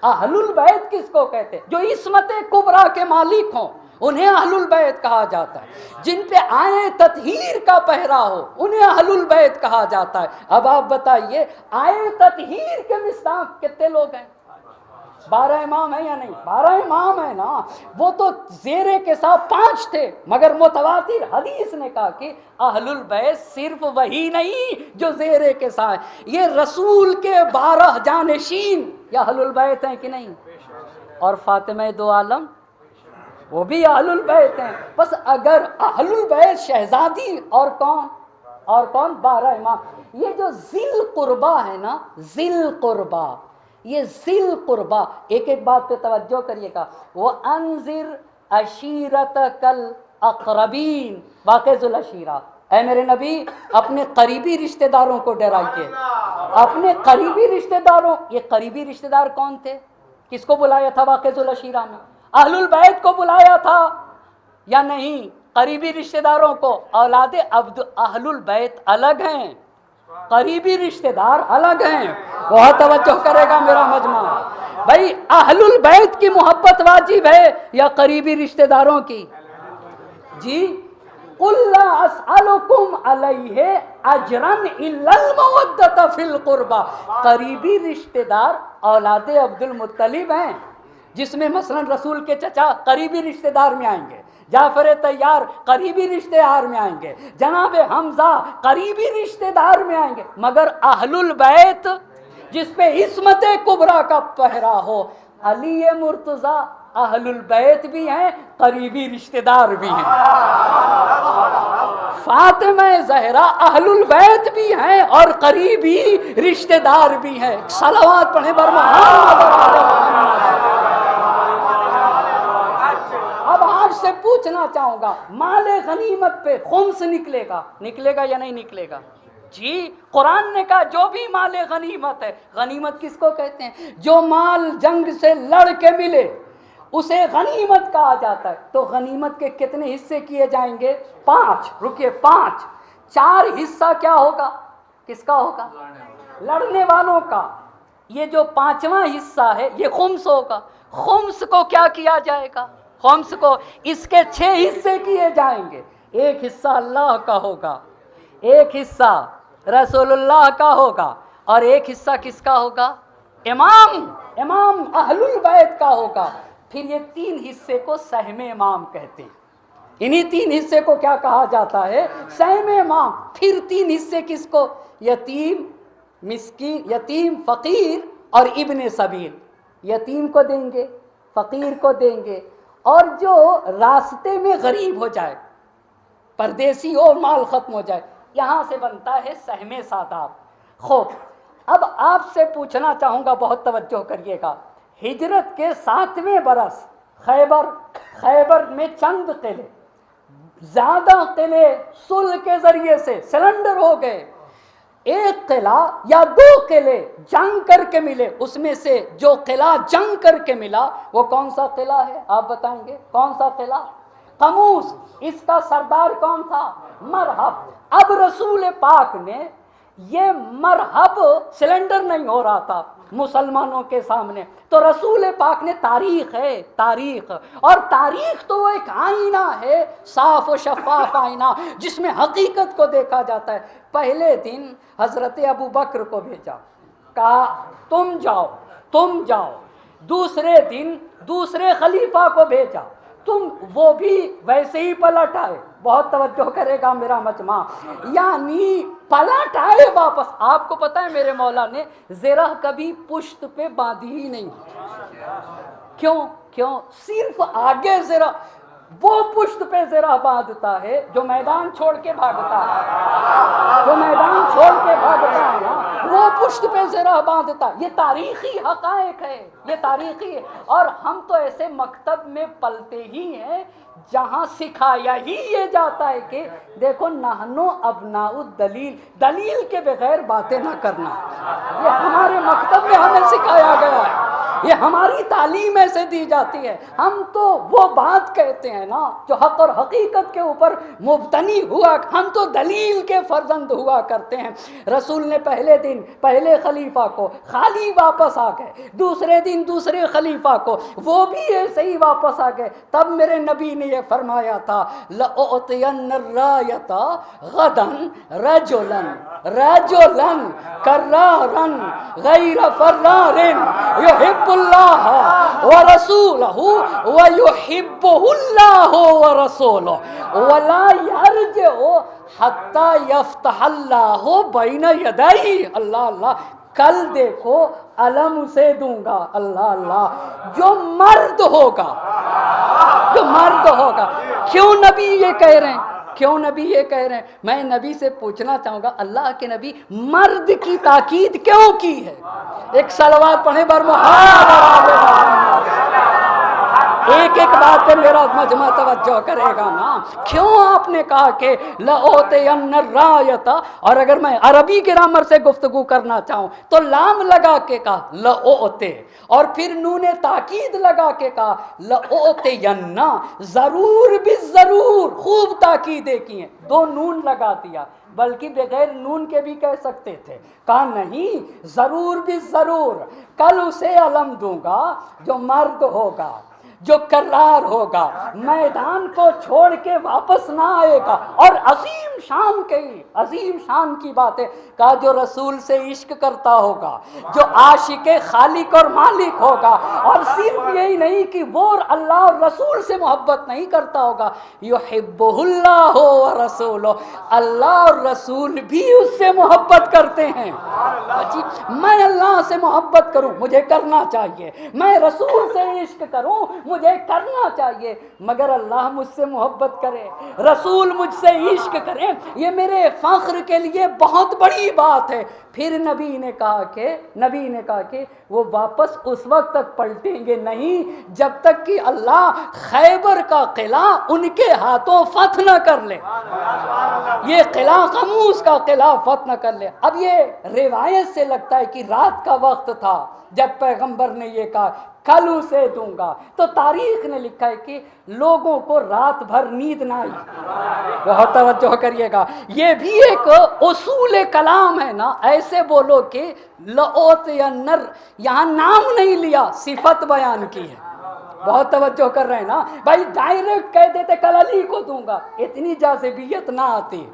S2: اہل البیت کس کو کہتے ہیں؟ جو عصمت کبریٰ کے مالک ہوں انہیں اہل البیت کہا جاتا ہے۔ جن پہ آئے تطہیر کا پہرا ہو انہیں اہل البیت کہا جاتا ہے۔ اب آپ بتائیے آئے تطہیر کے مصداق کتنے لوگ ہیں؟ 12 امام ہیں یا نہیں؟ 12 امام ہیں نا۔ وہ تو زیرے کے ساتھ 5 تھے، مگر متواتر حدیث نے کہا کہ اہل البیت صرف وہی نہیں جو زیرے کے ساتھ، یہ رسول کے 12 جانشین یا اہل البیت ہیں کہ نہیں؟ اور فاطمہ دو عالم وہ بھی اہل البیت ہیں۔ بس اگر اہل البیت شہزادی اور کون 12 امام۔ یہ جو ذی القربہ ہے نا، ذی القربہ، یہ ذی القربہ، ایک ایک بات پہ توجہ کریے گا۔ وَأَنذِرْ عَشِيرَتَكَ الْأَقْرَبِينَ، واقع ذو العشیرہ۔ اے میرے نبی اپنے قریبی رشتہ داروں کو ڈرائیے، اپنے قریبی رشتہ داروں۔ یہ قریبی رشتہ دار کون تھے؟ کس کو بلایا تھا واقع ذو العشیرہ میں؟ اہل البیت کو بلایا تھا یا نہیں؟ قریبی رشتہ داروں کو۔ اولاد عبد اہل البیت الگ ہیں، قریبی رشتہ دار الگ ہیں۔ بہت توجہ کرے گا میرا مجمع۔ بھائی اہل البیت کی محبت واجب ہے یا قریبی رشتہ داروں کی؟ جی، قُلْ لَا أَسْأَلُكُمْ عَلَيْهِ أَجْرًا إِلَّا الْمَوَدَّةَ فِي الْقُرْبَى۔ قریبی رشتہ دار اولاد عبد المطلب ہیں، جس میں مثلا رسول کے چچا قریبی رشتہ دار میں آئیں گے، جعفر طیار قریبی رشتہ دار میں آئیں گے، جناب حمزہ قریبی رشتہ دار میں آئیں گے، مگر اہل البیت جس پہ عصمت کبریٰ کا پہرا ہو، علی مرتضیٰ اہل البیت بھی ہیں، قریبی رشتہ دار بھی ہیں، فاطمہ زہرا اہل البیت بھی ہیں اور قریبی رشتہ دار بھی ہیں۔ صلوات پڑھیں بر محمد۔ آپ سے پوچھنا چاہوں گا مال غنیمت پہ خمس نکلے گا یا نہیں نکلے گا؟ جی قرآن نے کہا جو بھی مال غنیمت ہے، غنیمت کس کو کہتے ہیں؟ جو مال جنگ سے لڑ کے ملے اسے غنیمت کہا جاتا ہے۔ تو غنیمت کے کتنے حصے کیے جائیں گے؟ 5۔ رکیے 5، 4 حصہ کیا ہوگا؟ کس کا ہوگا؟ لڑنے والوں کا۔ یہ جو 5واں حصہ ہے یہ خمس ہوگا۔ خمس کو کیا کیا جائے گا؟ خمس کو اس کے 6 حصے کیے جائیں گے۔ ایک حصہ اللہ کا ہوگا، ایک حصہ رسول اللہ کا ہوگا، اور ایک حصہ کس کا ہوگا؟ امام اہل البیت کا ہوگا۔ پھر یہ 3 حصے کو سہم امام کہتے ہیں۔ انہی 3 حصے کو کیا کہا جاتا ہے؟ سہم امام۔ پھر 3 حصے کس کو؟ یتیم، مسکین، یتیم، فقیر اور ابن سبیل۔ یتیم کو دیں گے، فقیر کو دیں گے، اور جو راستے میں غریب ہو جائے، پردیسی ہو، مال ختم ہو جائے، یہاں سے بنتا ہے سہم سادات۔ خوب، اب آپ سے پوچھنا چاہوں گا، بہت توجہ کریے گا۔ ہجرت کے 7ویں برس خیبر میں چند قلعے، زیادہ قلعے صلح کے ذریعے سے سلنڈر ہو گئے۔ ایک قلعہ یا 2 قلعے جنگ کر کے ملے، اس میں سے جو قلعہ جنگ کر کے ملا وہ کون سا قلعہ ہے؟ آپ بتائیں گے کون سا قلعہ؟ قموس۔ اس کا سردار کون تھا؟ مرحب۔ اب رسول پاک نے یہ مرحب سلنڈر نہیں ہو رہا تھا مسلمانوں کے سامنے، تو رسول پاک نے تاریخ ہے، تاریخ، اور تاریخ تو وہ ایک آئینہ ہے، صاف و شفاف آئینہ جس میں حقیقت کو دیکھا جاتا ہے۔ پہلے دن حضرت ابو بکر کو بھیجا، کہا تم جاؤ۔ دوسرے دن دوسرے خلیفہ کو بھیجا، وہ بھی ویسے ہی پلٹ آئے۔ بہت توجہ کرے گا میرا مجمع، یعنی پلٹ آئے واپس۔ آپ کو پتہ ہے میرے مولا نے زرہ کبھی پشت پہ باندھی ہی نہیں۔ کیوں؟ صرف آگے زرہ، وہ پشت پہ زرہ باندھتا ہے جو میدان چھوڑ کے بھاگتا ہے، نا وہ پشت پہ زرہ باندھتا ہے۔ یہ تاریخی حقائق ہے، یہ تاریخی ہے۔ اور ہم تو ایسے مکتب میں پلتے ہی ہیں جہاں سکھایا ہی یہ جاتا ہے کہ دیکھو نحنو ابناء الدلیل، دلیل کے بغیر باتیں نہ کرنا۔ یہ ہمارے مکتب میں ہمیں سکھایا گیا ہے، یہ ہماری تعلیم ایسے دی جاتی ہے۔ ہم تو وہ بات کہتے ہیں نا جو حق اور حقیقت کے اوپر مبتنی ہوا، ہم تو دلیل کے فرزند ہوا کرتے ہیں۔ رسول نے پہلے دن پہلے خلیفہ کو خالی واپس آ گئے، دوسرے دن دوسرے خلیفہ کو وہ بھی ایسے ہی واپس آ گئے۔ تب میرے نبی نے یہ فرمایا تھا لَأُعْطِيَنَّ الرَّایَةَ غَدًا رَجُلًا كَرَّارًا غَيْرَ فَرَّارٍ يُحِبُّ اللَّهَ وَرَسُولَهُ وَيُحِبُّهُ اللَّهُ وَرَسُولُهُ وَلَا يَرْجِعُ حَتَّى يَفْتَحَ اللَّهُ بَيْنَ يَدَيْهِ۔ اللہ، کل دیکھو علم اسے دوں گا، اللہ، جو مرد ہوگا۔ کیوں نبی یہ کہہ رہے ہیں؟ میں نبی سے پوچھنا چاہوں گا، اللہ کے نبی مرد کی تاکید کیوں کی ہے؟ ایک صلوات پڑھیں بر محمد اور آل محمد۔ ایک بات پہ میرا مجمع توجہ کرے گا نا، کیوں آپ نے کہا کہ لَأُعْطِيَنَّ الرَّایَةَ؟ اور اگر میں عربی گرامر سے گفتگو کرنا چاہوں تو لام لگا کے کہا لَأُعْطِ، اور پھر نون تاکید لگا کے کہا لَأُعْطِيَنَّ، ضرور بالضرور، خوب تاکیدیں کی ہیں، 2 نون لگا دیا، بلکہ بغیر نون کے بھی کہہ سکتے تھے، کہا نہیں، ضرور بالضرور، کل اسے علم دوں گا جو مرد ہوگا، جو کرار ہوگا، میدان کو چھوڑ کے واپس نہ آئے گا۔ اور عظیم شان کی بات ہے، کہا جو رسول سے عشق کرتا ہوگا، جو عاشق خالق اور مالک ہوگا، اور صرف یہی نہیں کہ وہ اللہ اور رسول سے محبت نہیں کرتا ہوگا، یحبہ اللہ ورسولہ، اللہ اور رسول بھی اس سے محبت کرتے ہیں۔ میں اللہ سے محبت کروں، مجھے کرنا چاہیے، میں رسول سے عشق کروں، مجھے کرنا چاہیے، مگر اللہ مجھ سے محبت کرے، رسول مجھ سے عشق کرے، یہ میرے فخر کے لیے بہت بڑی بات ہے۔ پھر نبی نے کہا کہ وہ واپس اس وقت تک پلٹیں گے نہیں جب تک کہ اللہ خیبر کا قلعہ ان کے ہاتھوں فتح نہ کر لے، یہ قلعہ خاموش کا قلعہ فتح نہ کر لے۔ اب یہ روایت سے لگتا ہے کہ رات کا وقت تھا جب پیغمبر نے یہ کہا کل اسے دوں گا، تو تاریخ نے لکھا ہے کہ لوگوں کو رات بھر نیند نہ آئی۔ بہت توجہ کریے گا، یہ بھی ایک اصول کلام ہے نا، ایسے بولو کہ لعوت یا نر، یہاں نام نہیں لیا، صفت بیان کی ہے۔ بہت توجہ کر رہے ہیں نا بھائی، ڈائریکٹ کہہ دیتے کل علی کو دوں گا، اتنی جاذبیت نہ آتی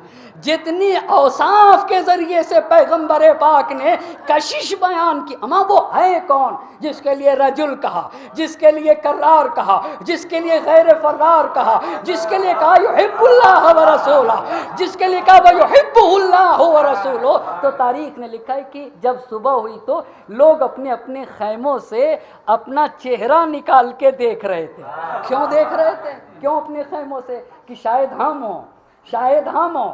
S2: جتنی اوصاف کے ذریعے سے پیغمبر پاک نے کشش بیان کی۔ اما وہ ہے کون جس کے لیے رجل کہا، جس کے لیے کرار کہا، جس کے لیے غیر فرار کہا، جس کے لیے کہا یحب اللہ و رسولہ، جس کے لیے کہا ویحبہ اللہ و رسولہ۔ تو تاریخ نے لکھا ہے کہ جب صبح ہوئی تو لوگ اپنے اپنے خیموں سے اپنا چہرہ نکال کے دیکھ رہے تھے۔ کیوں دیکھ رہے تھے؟ کیوں اپنے خیموں سے؟ کہ شاید ہم ہوں، شاید ہم ہوں،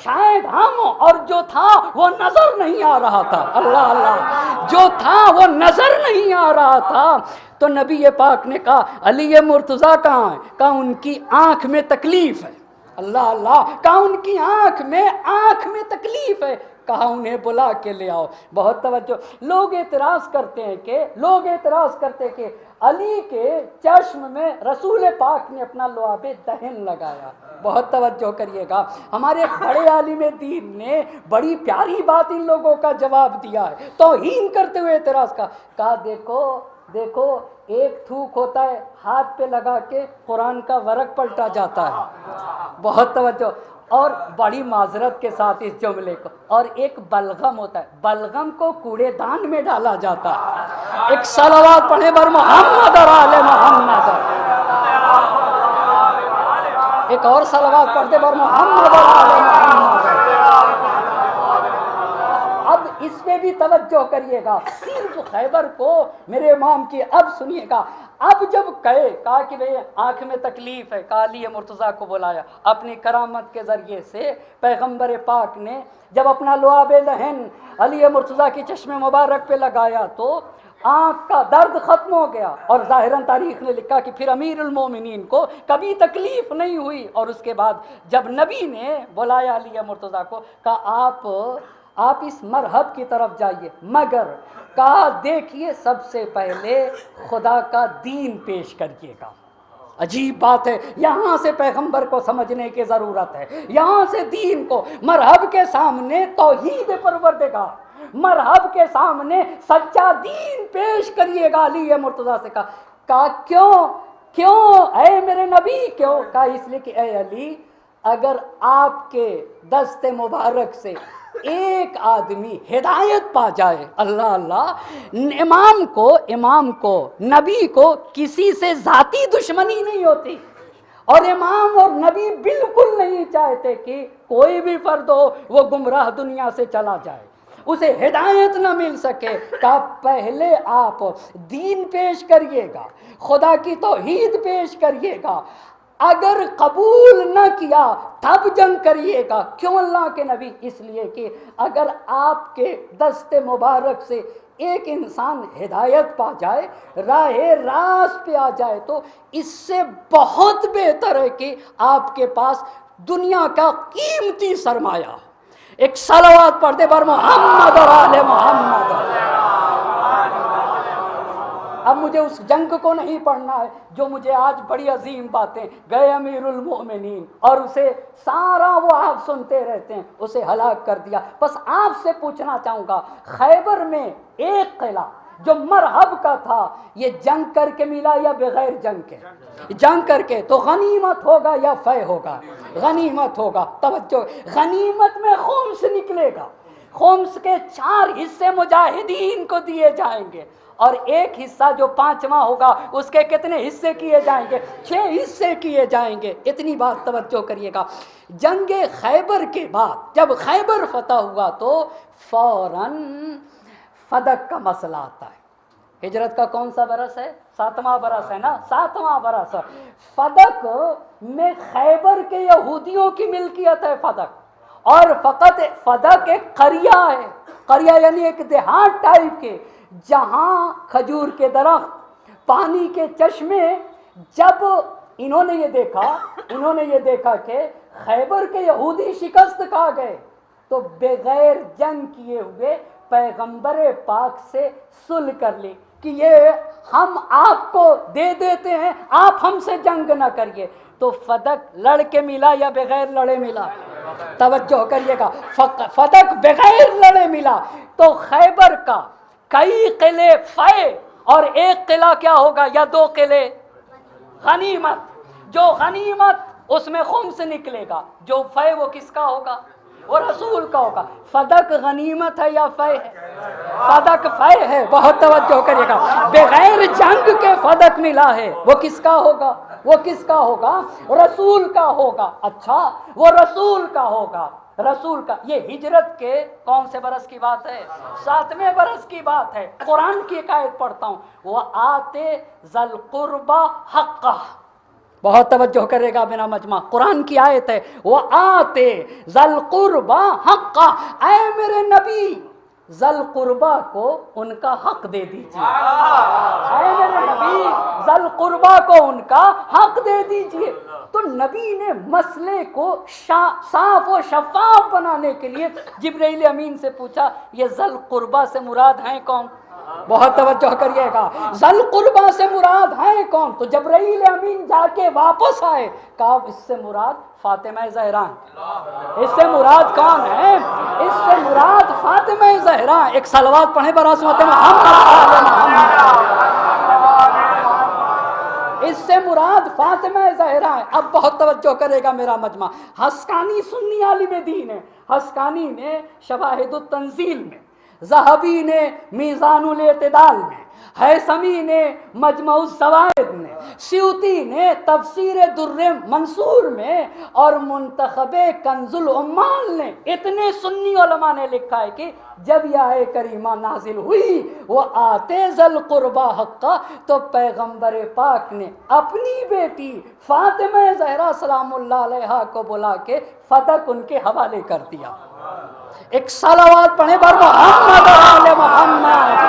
S2: شاید ہم ہوں، اور جو تھا وہ نظر نہیں آ رہا تھا۔ اللہ اللہ، جو تھا وہ نظر نہیں آ رہا تھا۔ تو نبی پاک نے کہا علی مرتضیٰ کہاں ہے؟ کہا ان کی آنکھ میں تکلیف ہے۔ اللہ اللہ، کہا ان کی آنکھ میں تکلیف ہے، کہا انہیں بلا کے لے آؤ۔ بہت توجہ، لوگ اعتراض کرتے کہ علی کے چشم میں رسول پاک نے اپنا لعاب دہن لگایا۔ بہت توجہ کریے گا، ہمارے بڑے عالم دین نے بڑی پیاری بات ان لوگوں کا جواب دیا ہے، توہین کرتے ہوئے اعتراض کہا دیکھو ایک تھوک ہوتا ہے ہاتھ پہ لگا کے قرآن کا ورق پلٹا جاتا ہے۔ بہت توجہ، اور بڑی معذرت کے ساتھ اس جملے کو، اور ایک بلغم ہوتا ہے، بلغم کو کوڑے دان میں ڈالا جاتا ہے۔ ایک صلوات پڑھے بر محمد اور آل محمد، ایک اور صلوات پڑھتے بر محمد اور آل محمد۔ اب اس میں بھی توجہ کریے گا، صرف خیبر کو میرے امام کی، اب سنیے گا، اب جب کہا کہ بھئی آنکھ میں تکلیف ہے، کہا علی مرتضیٰ کو بلایا، اپنی کرامت کے ذریعے سے پیغمبر پاک نے جب اپنا لعاب دہن علی مرتضیٰ کی چشم مبارک پہ لگایا تو آنکھ کا درد ختم ہو گیا، اور ظاہراً تاریخ نے لکھا کہ پھر امیر المومنین کو کبھی تکلیف نہیں ہوئی۔ اور اس کے بعد جب نبی نے بلایا علی مرتضیٰ کو، کہا آپ اس مرحب کی طرف جائیے، مگر کہا دیکھیے سب سے پہلے خدا کا دین پیش کریے گا۔ عجیب بات ہے، یہاں سے پیغمبر کو سمجھنے کی ضرورت ہے، یہاں سے دین کو، مرحب کے سامنے توحید پروردگار، مرحب کے سامنے سچا دین پیش کریے گا۔ علی مرتضیٰ سے کہا کیوں اے میرے نبی، کیوں؟ کہا اس لیے کہ اے علی، اگر آپ کے دست مبارک سے ایک آدمی ہدایت پا جائے، اللہ اللہ، امام کو نبی کو کسی سے ذاتی دشمنی نہیں ہوتی، اور امام اور نبی بالکل نہیں چاہتے کہ کوئی بھی فرد ہو وہ گمراہ دنیا سے چلا جائے، اسے ہدایت نہ مل سکے، کہ پہلے آپ دین پیش کریے گا، خدا کی توحید پیش کریے گا، اگر قبول نہ کیا تب جنگ کریے گا۔ کیوں اللہ کے نبی؟ اس لیے کہ اگر آپ کے دست مبارک سے ایک انسان ہدایت پا جائے، راہ راست پہ آ جائے، تو اس سے بہت بہتر ہے کہ آپ کے پاس دنیا کا قیمتی سرمایہ۔ ایک صلوات پڑھ دے بر محمد اور آل محمد۔ اب مجھے اس جنگ کو نہیں پڑھنا ہے جو مجھے آج بڑی عظیم باتیں، گئے امیر المؤمنین اور اسے سارا وہ آپ سنتے رہتے ہیں، اسے ہلاک کر دیا۔ بس آپ سے پوچھنا چاہوں گا، خیبر میں ایک قلعہ جو مرحب کا تھا، یہ جنگ کر کے ملا یا بغیر جنگ کے؟ جنگ کر کے، تو غنیمت ہوگا یا فے ہوگا؟ غنیمت ہوگا۔ توجہ، غنیمت میں خمس نکلے گا، خمس کے 4 حصے مجاہدین کو دیے جائیں گے، اور ایک حصہ جو 5واں ہوگا اس کے کتنے حصے کیے جائیں گے؟ 6 حصے کیے جائیں گے۔ اتنی بات توجہ کریے گا۔ جنگ خیبر کے بعد جب خیبر فتح ہوا تو فوراً فدق کا مسئلہ آتا ہے۔ ہجرت کا کون سا برس ہے؟ 7واں برس ہے نا، 7واں برس۔ فدق میں خیبر کے یہودیوں کی ملکیت ہے فدق، اور فقط فدق ایک قریہ ہے، قریہ یعنی ایک دیہات ٹائپ کے، جہاں کھجور کے درخت، پانی کے چشمے۔ جب انہوں نے یہ دیکھا کہ خیبر کے یہودی شکست کھا گئے، تو بغیر جنگ کیے ہوئے پیغمبر پاک سے صلح کر لی کہ یہ ہم آپ کو دے دیتے ہیں، آپ ہم سے جنگ نہ کریے۔ تو فدق لڑ کے ملا یا بغیر لڑے ملا؟ توجہ کریے گا، فدق بغیر لڑے ملا۔ تو خیبر کا کئی قلعے فے، اور ایک قلعہ کیا ہوگا یا 2 قلعے غنیمت۔ جو غنیمت اس میں خمس نکلے گا، جو فے وہ کس کا ہوگا؟ وہ رسول کا ہوگا۔ فدق غنیمت ہے یا فے ہے؟ فدق فے ہے، بہت توجہ کریے گا، بغیر جنگ کے فدق ملا ہے، وہ کس کا ہوگا؟ وہ کس کا ہوگا؟ رسول کا ہوگا۔ اچھا، وہ رسول کا ہوگا، رسول کا۔ یہ ہجرت کے کون سے برس کی بات ہے؟ 7ویں برس کی بات ہے۔ قرآن کی ایک آیت پڑھتا ہوں، وَآتِ ذَا الْقُرْبَى حَقَّهُ، بہت توجہ کرے گا میرا مجمع، قرآن کی آیت ہے، وَآتِ ذَا الْقُرْبَى حَقَّهُ، اے میرے نبی ذَا الْقُرْبَى کو ان کا حق دے دیجیے، اے میرے نبی ذَا الْقُرْبَى کو ان کا حق دے دیجیے۔ تو نبی نے مسئلے کو صاف و شفاف بنانے کے لیے جبرائیل امین سے پوچھا، یہ ذی القربیٰ سے مراد ہیں کون؟ بہت توجہ کریے گا، ذی القربیٰ سے مراد ہیں کون؟ تو جبرائیل امین جا کے واپس آئے، کہا اس سے مراد فاطمہ زہرا ہیں۔ اس سے مراد کون ہے؟ اس سے مراد فاطمہ زہرا۔ ایک صلوات پڑھیں براسمت محمد۔ اس سے مراد فاطمہ زہرا ہے۔ اب بہت توجہ کرے گا میرا مجمع، حسکانی سنی عالم دین ہے، حسکانی نے شواہد التنزیل میں، ذہبی نے میزان الاعتدال میں، ہیثمی نے مجمع الزوائد میں، سیوطی نے تفسیر در منصور میں، اور منتخب کنز العمال نے، اتنے سنی علماء نے لکھا ہے کہ جب یہ آیت کریمہ نازل ہوئی وہ آتے ذی القربیٰ حقہ، تو پیغمبر پاک نے اپنی بیٹی فاطمہ زہرا سلام اللہ علیہا کو بلا کے فدق ان کے حوالے کر دیا۔ ایک صلوات پڑھیں بر محمد آل محمد۔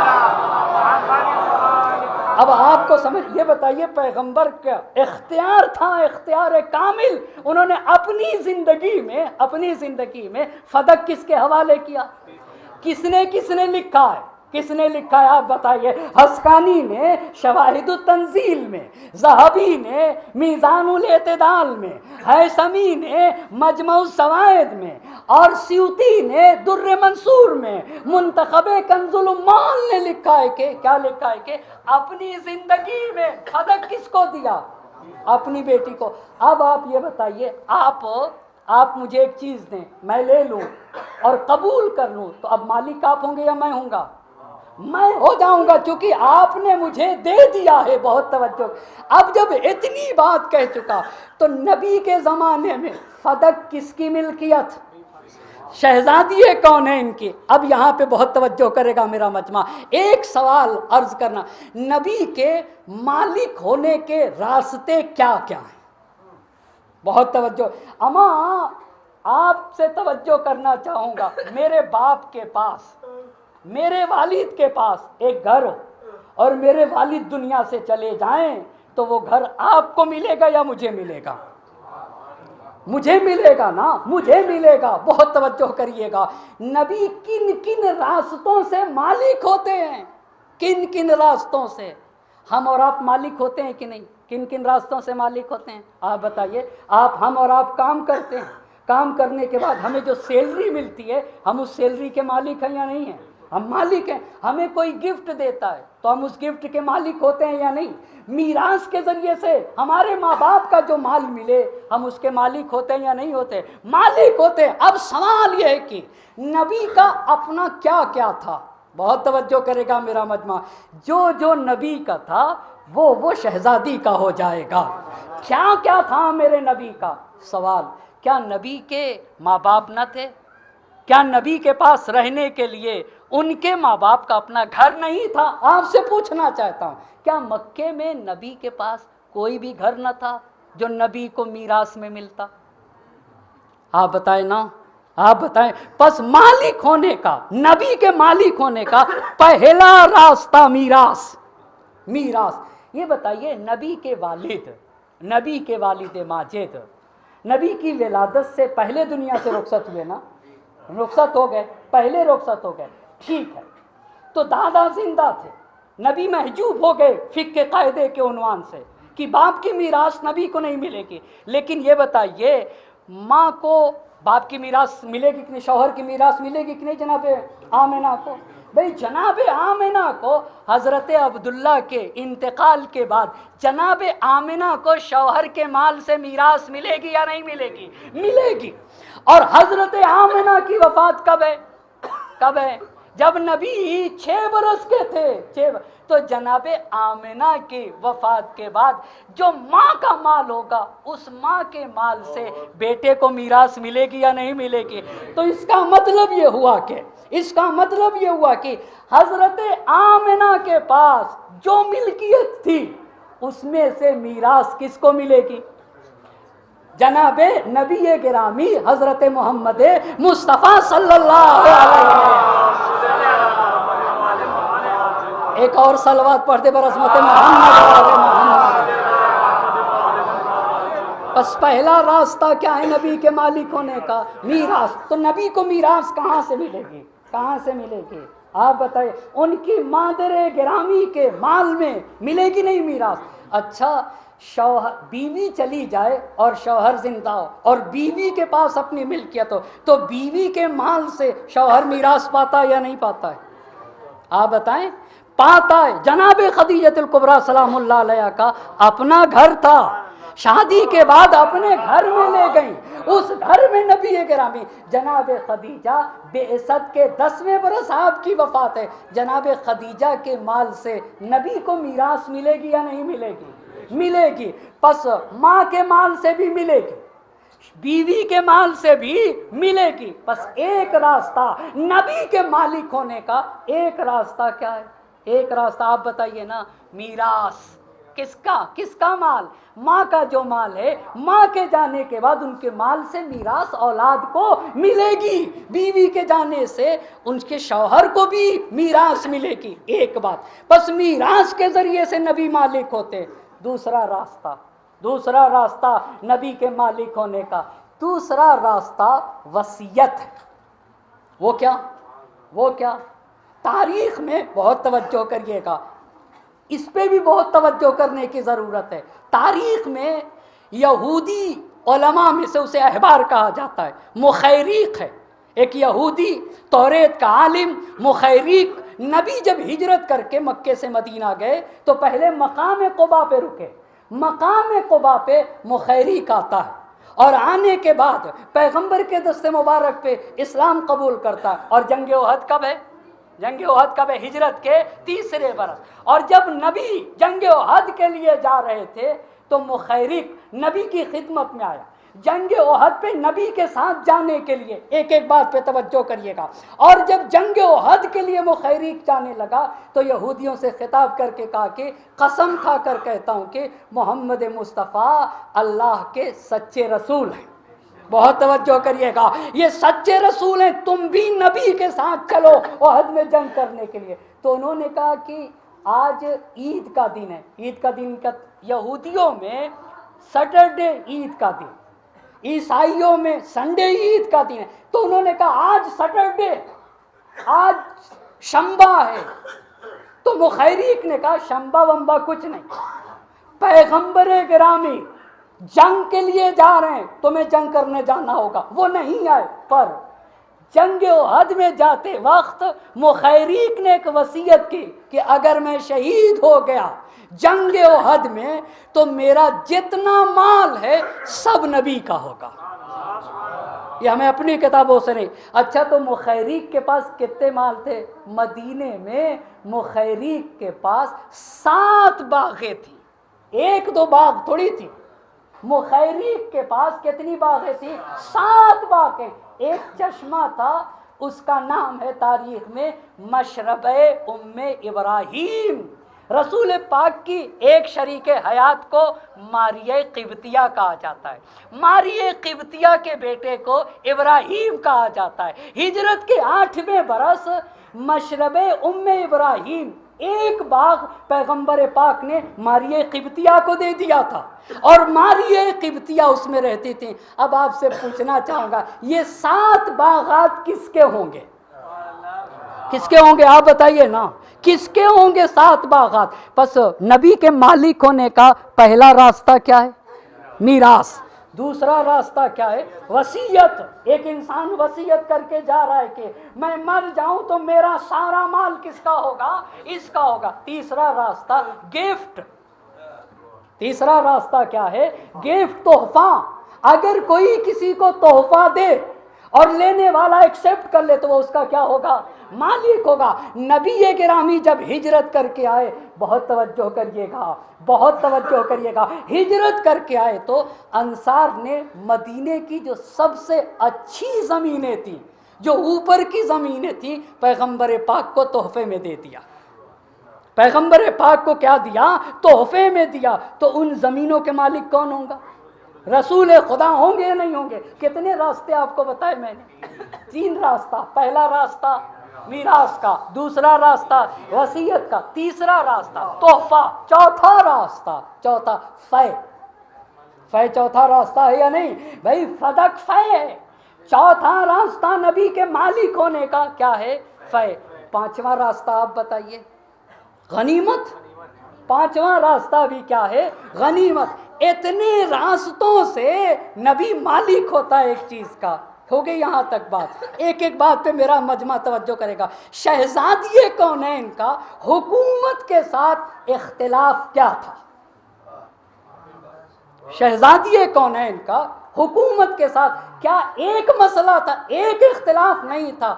S2: اب آپ کو سمجھ، یہ بتائیے پیغمبر کا اختیار تھا، اختیار کامل، انہوں نے اپنی زندگی میں فدق کس کے حوالے کیا؟ کس نے لکھا ہے؟ کس نے لکھا ہے آپ بتائیے؟ حسکانی نے شواہد التنزیل میں، ذہبی نے میزان الاعتدال میں، ہیثمی نے مجمع الزوائد میں، اور سیوطی نے در منصور میں، منتخب کنز العمال نے لکھا ہے کہ کیا لکھا ہے کہ اپنی زندگی میں فدق کس کو دیا؟ اپنی بیٹی کو۔ اب آپ یہ بتائیے، آپ مجھے ایک چیز دیں، میں لے لوں اور قبول کر لوں، تو اب مالک آپ ہوں گے یا میں ہوں گا؟ میں ہو جاؤں گا، کیونکہ آپ نے مجھے دے دیا ہے۔ بہت توجہ۔ اب جب اتنی بات کہہ چکا، تو نبی کے زمانے میں فدق کس کی ملکیت؟ شہزادی کون ہے ان کی؟ اب یہاں پہ بہت توجہ کرے گا میرا مجمع، ایک سوال عرض کرنا، نبی کے مالک ہونے کے راستے کیا کیا ہیں؟ بہت توجہ۔ اما آپ سے توجہ کرنا چاہوں گا، میرے باپ کے پاس، میرے والد کے پاس ایک گھر ہو، اور میرے والد دنیا سے چلے جائیں، تو وہ گھر آپ کو ملے گا یا مجھے ملے گا؟ مجھے ملے گا نا، مجھے ملے گا۔ بہت توجہ کریے گا، نبی کن کن راستوں سے مالک ہوتے ہیں؟ کن کن راستوں سے؟ ہم اور آپ مالک ہوتے ہیں کہ نہیں؟ کن کن راستوں سے مالک ہوتے ہیں؟ آپ بتائیے۔ ہم اور آپ کام کرتے ہیں، کام کرنے کے بعد ہمیں جو سیلری ملتی ہے، ہم اس سیلری کے مالک ہیں یا نہیں ہیں؟ ہم مالک ہیں۔ ہمیں کوئی گفٹ دیتا ہے تو ہم اس گفٹ کے مالک ہوتے ہیں یا نہیں؟ میراث کے ذریعے سے ہمارے ماں باپ کا جو مال ملے، ہم اس کے مالک ہوتے ہیں یا نہیں ہوتے؟ مالک ہوتے ہیں۔ اب سوال یہ ہے کہ نبی کا اپنا کیا کیا تھا؟ بہت توجہ کرے گا میرا مجمع، جو نبی کا تھا وہ شہزادی کا ہو جائے گا۔ کیا کیا تھا میرے نبی کا؟ سوال، کیا نبی کے ماں باپ نہ تھے؟ کیا نبی کے پاس رہنے کے لیے ان کے ماں باپ کا اپنا گھر نہیں تھا؟ آپ سے پوچھنا چاہتا ہوں، کیا مکے میں نبی کے پاس کوئی بھی گھر نہ تھا جو نبی کو میراث میں ملتا؟ آپ بتائیں نا، آپ بتائیں۔ پس مالک ہونے کا، نبی کے مالک ہونے کا پہلا راستہ میراث، میراث۔ یہ بتائیے، نبی کے والد ماجد نبی کی ولادت سے پہلے دنیا سے رخصت ہوئے نا؟ رخصت ہو گئے، پہلے رخصت ہو گئے، ٹھیک ہے۔ تو دادا زندہ تھے، نبی محجوب ہو گئے فقہ کے قاعدے کے عنوان سے کہ باپ کی میراث نبی کو نہیں ملے گی۔ لیکن یہ بتائیے، ماں کو باپ کی میراث ملے گی کہ نہیں؟ شوہر کی میراث ملے گی کہ نہیں جناب آمنہ کو؟ بھئی جناب آمنہ کو حضرت عبداللہ کے انتقال کے بعد جناب آمنہ کو شوہر کے مال سے میراث ملے گی یا نہیں ملے گی؟ ملے گی۔ اور حضرت آمنہ کی وفات کب ہے؟ کب ہے؟ جب نبی 6 برس کے تھے، تو جناب آمنہ کی وفات کے بعد جو ماں کا مال ہوگا، اس ماں کے مال سے بیٹے کو میراث ملے گی یا نہیں ملے گی؟ تو اس کا مطلب یہ ہوا کہ حضرت آمنہ کے پاس جو ملکیت تھی اس میں سے میراث کس کو ملے گی؟ جناب نبی گرامی حضرت محمد مصطفیٰ صلی اللہ علیہ وسلم۔ ایک اور صلوات پڑھتے برحمت محمد۔ بس پہلا راستہ کیا ہے نبی کے مالک ہونے کا؟ میراث۔ تو نبی کو میراث کہاں سے ملے گی؟ کہاں سے ملے گی؟ آپ بتائیں، ان کی مادر گرامی کے مال میں ملے گی نہیں میراث؟ اچھا، شوہر بیوی چلی جائے اور شوہر زندہ ہو اور بیوی کے پاس اپنی ملکیت ہو، تو بیوی کے مال سے شوہر میراث پاتا ہے یا نہیں پاتا ہے؟ آپ بتائیں، پاتا ہے۔ جناب خدیجہ الکبریٰ سلام اللہ علیہ کا اپنا گھر تھا، شادی کے بعد اپنے گھر میں لے گئیں، اس گھر میں نبی گرامی جناب خدیجہ بعثت کے 10ویں برس آپ کی وفات ہے۔ جناب خدیجہ کے مال سے نبی کو میراث ملے گی یا نہیں ملے گی؟ ملے گی۔ پس ماں کے مال سے بھی ملے گی، بیوی کے مال سے بھی ملے گی۔ پس ایک راستہ نبی کے مالک ہونے کا، ایک راستہ کیا ہے؟ ایک راستہ آپ بتائیے نا، میراث۔ کس کا مال؟ ماں کا جو مال ہے، ماں کے جانے کے بعد ان کے مال سے میراث اولاد کو ملے گی، بیوی کے جانے سے ان کے شوہر کو بھی میراث ملے گی۔ ایک بات، بس میراث کے ذریعے سے نبی مالک ہوتے۔ دوسرا راستہ نبی کے مالک ہونے کا، دوسرا راستہ وصیت ہے۔ وہ کیا؟ تاریخ میں بہت توجہ کریے گا، اس پہ بھی بہت توجہ کرنے کی ضرورت ہے۔ تاریخ میں یہودی علماء میں سے اسے احبار کہا جاتا ہے، مخیریق ہے، ایک یہودی توریت کا عالم مخیریق۔ نبی جب ہجرت کر کے مکے سے مدینہ گئے تو پہلے مقام قبا پہ رکے، مقام قبا پہ مخیریق آتا ہے، اور آنے کے بعد پیغمبر کے دست مبارک پہ اسلام قبول کرتا ہے۔ اور جنگ احد کب ہے؟ ہجرت کے 3 برس۔ اور جب نبی جنگ احد کے لیے جا رہے تھے تو مخیریق نبی کی خدمت میں آیا۔ جنگ احد پہ نبی کے ساتھ جانے کے لیے، ایک بات پہ توجہ کریے گا، اور جب جنگ احد کے لیے مخیریق جانے لگا تو یہودیوں سے خطاب کر کے کہا کہ قسم کھا کر کہتا ہوں کہ محمد مصطفیٰ اللہ کے سچے رسول ہیں۔ بہت توجہ کریے گا، یہ سچے رسول ہیں، تم بھی نبی کے ساتھ چلو احد میں جنگ کرنے کے لیے۔ تو انہوں نے کہا کہ آج عید کا دن ہے، عید کا دن کا یہودیوں میں سیٹرڈے عید کا دن، عیسائیوں میں سنڈے عید کا دن ہے۔ تو انہوں نے کہا آج سیٹرڈے، آج شنبہ ہے۔ تو مخیریق نے کہا شنبہ ومبا کچھ نہیں، پیغمبر گرامی جنگ کے لیے جا رہے ہیں، تمہیں جنگ کرنے جانا ہوگا، وہ نہیں آئے۔ پر جنگ احد میں جاتے وقت مخیریق نے ایک وصیت کی کہ اگر میں شہید ہو گیا جنگ احد میں تو میرا جتنا مال ہے سب نبی کا ہوگا۔ یہ ہمیں اپنی کتابوں سے نہیں۔ اچھا، تو مخیریق کے پاس کتنے مال تھے؟ مدینے میں مخیریق کے پاس 7 باغیں تھیں، 1-2 باغ تھوڑی تھی۔ مخیریق کے پاس کتنی باغیں تھیں؟ 7 باغیں۔ ایک چشمہ تھا، اس کا نام ہے تاریخ میں مشرب ام ابراہیم۔ رسول پاک کی ایک شریک حیات کو ماریہ قبطیہ کہا جاتا ہے، ماریہ قبطیہ کے بیٹے کو ابراہیم کہا جاتا ہے۔ ہجرت کے 8ویں برس مشرب ام ابراہیم، ایک باغ پیغمبر پاک نے ماریہ قبطیہ کو دے دیا تھا، اور ماریہ قبطیہ اس میں رہتی تھی۔ اب آپ سے پوچھنا چاہوں گا، یہ 7 باغات کس کے ہوں گے؟ کس کے ہوں گے آپ بتائیے نا، کس کے ہوں گے 7 باغات؟ پس نبی کے مالک ہونے کا پہلا راستہ کیا ہے؟ میراث۔ دوسرا راستہ کیا ہے؟ وصیت۔ ایک انسان وصیت کر کے جا رہا ہے کہ میں مر جاؤں تو میرا سارا مال کس کا ہوگا؟ اس کا ہوگا۔ تیسرا راستہ گفٹ۔ تیسرا راستہ کیا ہے؟ گفٹ، تحفہ۔ اگر کوئی کسی کو تحفہ دے اور لینے والا ایکسیپٹ کر لے تو وہ اس کا کیا ہوگا؟ مالک ہوگا۔ نبی گرامی جب ہجرت کر کے آئے، بہت توجہ کریے گا، بہت توجہ کریے گا، ہجرت کر کے آئے تو انصار نے مدینے کی جو سب سے اچھی زمینیں تھیں، جو اوپر کی زمینیں تھیں، پیغمبر پاک کو تحفے میں دے دیا۔ پیغمبر پاک کو کیا دیا؟ تحفے میں دیا۔ تو ان زمینوں کے مالک کون ہوں گا؟ رسول خدا ہوں گے یا نہیں ہوں گے؟ کتنے راستے آپ کو بتائے میں نے؟ 3 راستہ۔ پہلا راستہ میراث کا، دوسرا راستہ وصیت کا، تیسرا راستہ تحفہ، چوتھا راستہ، چوتھا فے۔ فے چوتھا راستہ ہے یا نہیں بھائی؟ فدق فے ہے۔ چوتھا راستہ نبی کے مالک ہونے کا کیا ہے؟ فے۔ 5واں راستہ آپ بتائیے؟ غنیمت۔ 5واں راستہ بھی کیا ہے؟ غنیمت۔ اتنے راستوں سے نبی مالک ہوتا ہے ایک چیز کا۔ ہو گئی یہاں تک بات؟ ایک ایک بات پہ میرا مجمع توجہ کرے گا۔ شہزادی کونین کا حکومت کے ساتھ اختلاف کیا تھا؟ شہزادی کونین کا حکومت کے ساتھ کیا ایک مسئلہ تھا؟ ایک اختلاف نہیں تھا،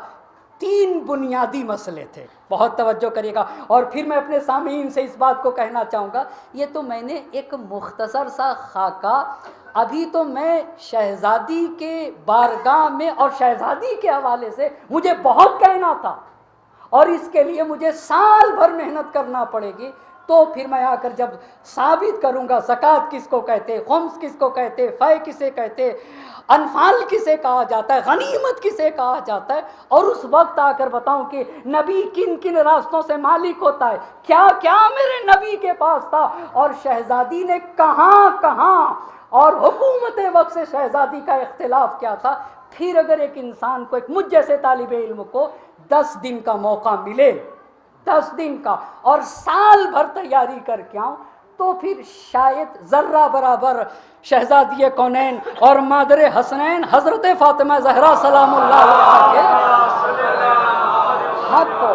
S2: 3 بنیادی مسئلے تھے۔ بہت توجہ کریے گا۔ اور پھر میں اپنے سامعین سے اس بات کو کہنا چاہوں گا، یہ تو میں نے ایک مختصر سا خاکہ، ابھی تو میں شہزادی کے بارگاہ میں اور شہزادی کے حوالے سے مجھے بہت کہنا تھا، اور اس کے لیے مجھے سال بھر محنت کرنا پڑے گی۔ تو پھر میں آ کر جب ثابت کروں گا زکوٰۃ کس کو کہتے، خمس کس کو کہتے، فے کسے کہتے، انفال کسے کہا جاتا ہے، غنیمت کسے کہا جاتا ہے، اور اس وقت آ کر بتاؤں کہ نبی کن کن راستوں سے مالک ہوتا ہے، کیا کیا میرے نبی کے پاس تھا، اور شہزادی نے کہاں کہاں، اور حکومت وقت سے شہزادی کا اختلاف کیا تھا۔ پھر اگر ایک انسان کو، ایک مجھ جیسے طالب علم کو 10 دن کا موقع ملے، 10 دن کا، اور سال بھر تیاری کر کے آؤں، تو پھر شاید ذرہ برابر شہزادی کونین اور مادر حسنین حضرت فاطمہ زہرا سلام اللہ علیہ کے حق کو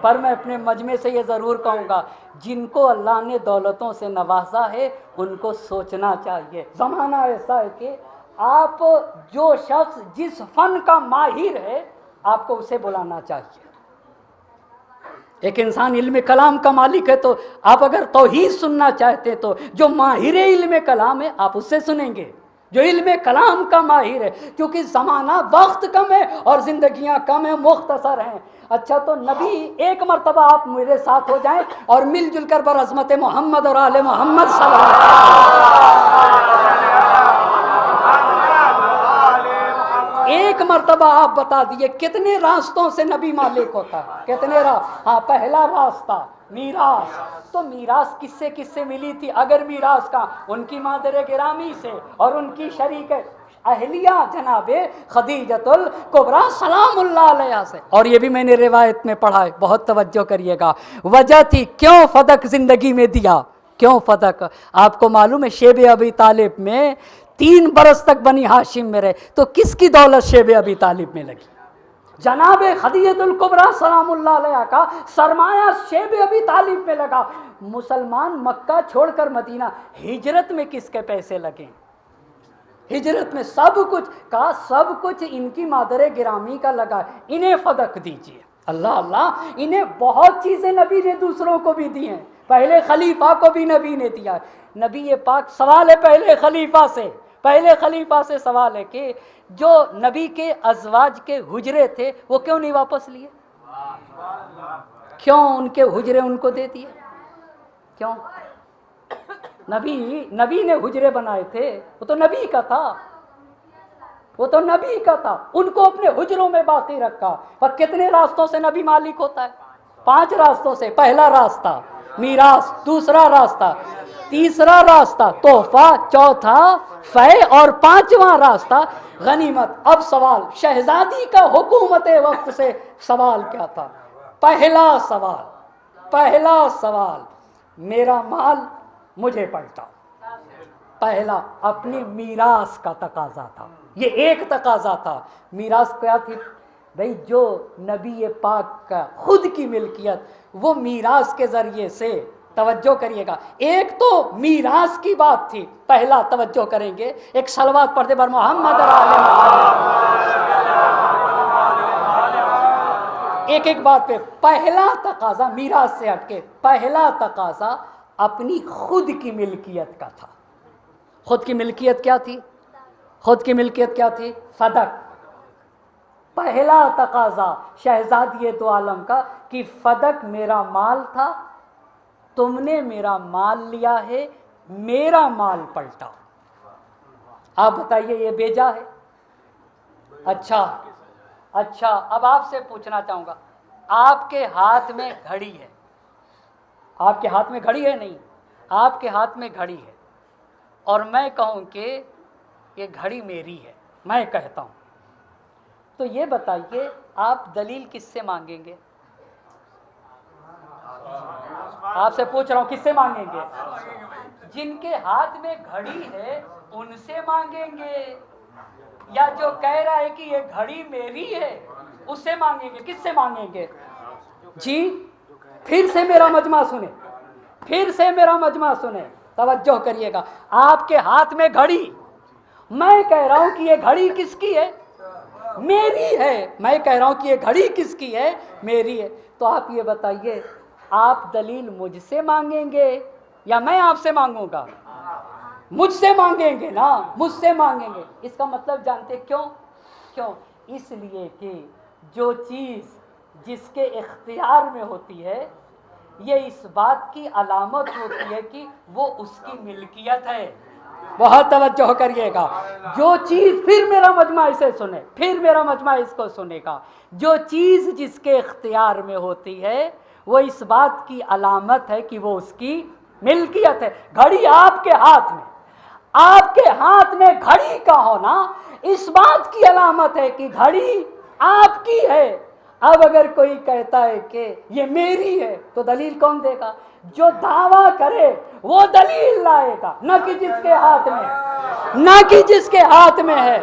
S2: پر میں اپنے مجمع سے یہ ضرور کہوں گا، جن کو اللہ نے دولتوں سے نوازا ہے ان کو سوچنا چاہیے۔ زمانہ ایسا ہے کہ آپ جو شخص جس فن کا ماہر ہے آپ کو اسے بلانا چاہیے۔ ایک انسان علم کلام کا مالک ہے تو آپ اگر توحید سننا چاہتے ہیں تو جو ماہر علم کلام ہے آپ اس سے سنیں گے، جو علم کلام کا ماہر ہے، کیونکہ زمانہ وقت کم ہے اور زندگیاں کم ہیں، مختصر ہیں۔ اچھا تو نبی، ایک مرتبہ آپ میرے ساتھ ہو جائیں اور مل جل کر برعظمت محمد اور آل محمد صلی اللہ علیہ وسلم، ایک مرتبہ آپ بتا دیئے کتنے راستوں سے نبی مالک ہوتا ہے، کتنے ہاں پہلا راستہ میراث۔ تو میراث کس سے ملی تھی؟ اگر میراث کا، ان کی مادر گرامی سے اور ان کی شریک اہلیہ جناب خدیجۃ الکبریٰ سلام اللہ علیہ سے۔ اور یہ بھی میں نے روایت میں پڑھا ہے، بہت توجہ کریے گا۔ وجہ تھی کیوں فدق زندگی میں دیا، کیوں فدق؟ آپ کو معلوم ہے شیب ابی طالب میں 3 برس تک بنی ہاشم میں رہے، تو کس کی دولت شیب ابی طالب میں لگی؟ جناب خدیجۃ الکبریٰ سلام اللہ علیہ کا سرمایہ شیب ابی طالب میں لگا۔ مسلمان مکہ چھوڑ کر مدینہ، ہجرت میں کس کے پیسے لگے؟ ہجرت میں سب کچھ کا سب کچھ ان کی مادر گرامی کا لگا، انہیں فدق دیجیے۔ اللہ اللہ، انہیں بہت چیزیں نبی نے دوسروں کو بھی دی ہیں، پہلے خلیفہ کو بھی نبی نے دیا ہے۔ نبی پاک، سوال ہے پہلے خلیفہ سے، پہلے خلیفہ سے سوال ہے کہ جو نبی کے ازواج کے حجرے تھے وہ کیوں نہیں واپس لیے؟ کیوں ان کے حجرے ان کو دے دیے؟ کیوں؟ نبی نے حجرے بنائے تھے، وہ تو نبی کا تھا، وہ تو نبی کا تھا، ان کو اپنے حجروں میں باقی رکھا۔ پر کتنے راستوں سے نبی مالک ہوتا ہے؟ 5 راستوں سے۔ پہلا راستہ میراث، دوسرا راستہ، تیسرا راستہ تحفہ، چوتھا فے، اور 5واں راستہ غنیمت۔ اب سوال شہزادی کا حکومت وقت سے سوال کیا تھا؟ پہلا سوال میرا مال مجھے پلٹا، پہلا اپنی میراث کا تقاضا تھا، یہ ایک تقاضا تھا۔ میراث کیا تھی بھئی؟ جو نبی پاک کا خود کی ملکیت، وہ میراث کے ذریعے سے، توجہ کریے گا، ایک تو میراث کی بات تھی، پہلا توجہ کریں گے، ایک صلوات پڑھتے بر محمد ایک بات پہ۔ پہلا تقاضا میراث سے ہٹ کے، پہلا تقاضا اپنی خود کی ملکیت کا تھا۔ خود کی ملکیت کیا تھی؟ خود کی ملکیت کیا تھی؟ فدق۔ پہلا تقاضا شہزادی دو عالم کا کہ فدق میرا مال تھا، تم نے میرا مال لیا ہے، میرا مال پلٹا۔ آپ بتائیے یہ بیجا ہے؟ اچھا اب آپ سے پوچھنا چاہوں گا، آپ کے ہاتھ میں گھڑی ہے، آپ کے ہاتھ میں گھڑی ہے؟ نہیں، آپ کے ہاتھ میں گھڑی ہے، اور میں کہوں کہ یہ گھڑی میری ہے، میں کہتا ہوں، تو یہ بتائیے آپ دلیل کس سے مانگیں گے؟ آپ سے پوچھ رہا ہوں کس سے مانگیں گے؟ جن کے ہاتھ میں گھڑی ہے ان سے مانگیں گے، یا جو کہہ رہا ہے کہ یہ گھڑی میری ہے اس سے مانگیں گے؟ کس سے مانگیں گے جی؟ پھر سے میرا مجمع سنیں، توجہ کریے گا۔ آپ کے ہاتھ میں گھڑی، میں کہہ رہا ہوں کہ یہ گھڑی کس کی ہے؟ میری ہے۔ میں کہہ رہا ہوں کہ یہ گھڑی کس کی ہے؟ میری ہے۔ تو آپ یہ بتائیے آپ دلیل مجھ سے مانگیں گے یا میں آپ سے مانگوں گا؟ مجھ سے مانگیں گے نا، مجھ سے مانگیں گے۔ اس کا مطلب جانتے کیوں؟ اس لیے کہ جو چیز جس کے اختیار میں ہوتی ہے یہ اس بات کی علامت ہوتی ہے کہ وہ اس کی ملکیت ہے۔ بہت توجہ کریے گا، جو چیز، پھر میرا مجمع اسے سنے، پھر میرا مجمع اس کو سنے گا، جو چیز جس کے اختیار میں ہوتی ہے وہ اس بات کی علامت ہے کہ وہ اس کی ملکیت ہے۔ گھڑی آپ کے ہاتھ میں، آپ کے ہاتھ میں گھڑی کا ہونا اس بات کی علامت ہے کہ گھڑی آپ کی ہے۔ اب اگر کوئی کہتا ہے کہ یہ میری ہے تو دلیل کون دے گا؟ جو دعویٰ کرے وہ دلیل لائے گا، نہ کہ جس کے ہاتھ میں ہے،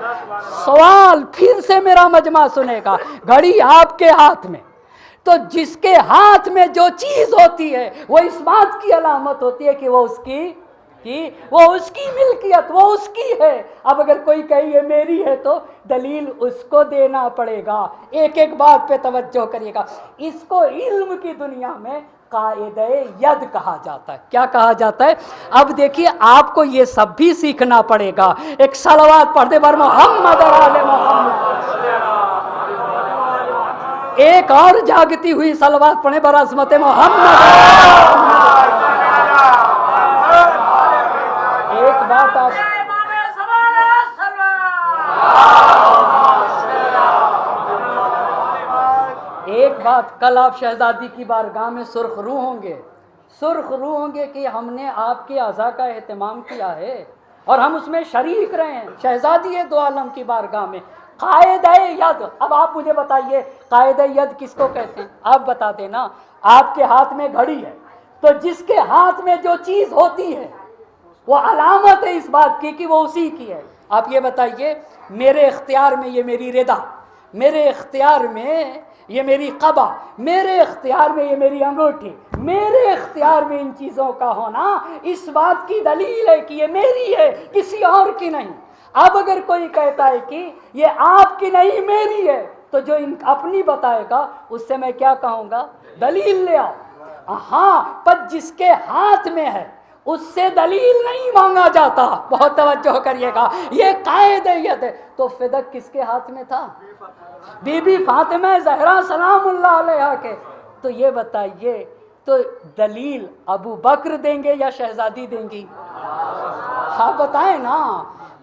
S2: سوال پھر سے میرا مجمع سنے گا، گھڑی آپ کے ہاتھ میں، تو جس کے ہاتھ میں جو چیز ہوتی ہے وہ اس بات کی علامت ہوتی ہے کہ وہ اس کی ملکیت، وہ اس کی ہے۔ اب اگر کوئی کہے یہ میری ہے تو دلیل اس کو دینا پڑے گا۔ ایک بات پہ توجہ کریے گا، اس کو علم کی دنیا میں قاعدہ ید کہا جاتا ہے۔ کیا کہا جاتا ہے؟ اب دیکھیے آپ کو یہ سب بھی سیکھنا پڑے گا۔ ایک صلوات پڑھتے بر محمد اور آل محمد، ایک اور جاگتی ہوئی صلوات پڑھیں بر عظمت محمد۔ ایک بات کل آپ شہزادی کی بارگاہ میں سرخ روح ہوں گے کہ ہم نے آپ کے عزا کا اہتمام کیا ہے اور ہم اس میں شریک رہے ہیں۔ شہزادی دو عالم کی بارگاہ میں قاعدہ ید۔ اب آپ مجھے بتائیے قاعدہ ید کس کو کہتے ہیں؟ آپ بتا دینا۔ آپ کے ہاتھ میں گھڑی ہے تو جس کے ہاتھ میں جو چیز ہوتی ہے وہ علامت ہے اس بات کی کہ وہ اسی کی ہے۔ آپ یہ بتائیے میرے اختیار میں یہ میری ردا، میرے اختیار میں یہ میری قبا، میرے اختیار میں یہ میری انگوٹھی، میرے اختیار میں ان چیزوں کا ہونا اس بات کی دلیل ہے کہ یہ میری ہے، کسی اور کی نہیں۔ اب اگر کوئی کہتا ہے کہ یہ آپ کی نہیں میری ہے تو جو اپنی بتائے گا اس سے میں کیا کہوں گا؟ دلیل لے آؤ۔ ہاں پر جس کے ہاتھ میں ہے اس سے دلیل نہیں مانگا جاتا. بہت توجہ کریے گا, یہ قاعدیت ہے. تو فدق کس کے ہاتھ میں تھا؟ بی بی فاطمہ زہرا سلام اللہ علیہا کے. تو یہ بتائیے, تو دلیل ابو بکر دیں گے یا شہزادی دیں گی؟ ہاں بتائیں نا,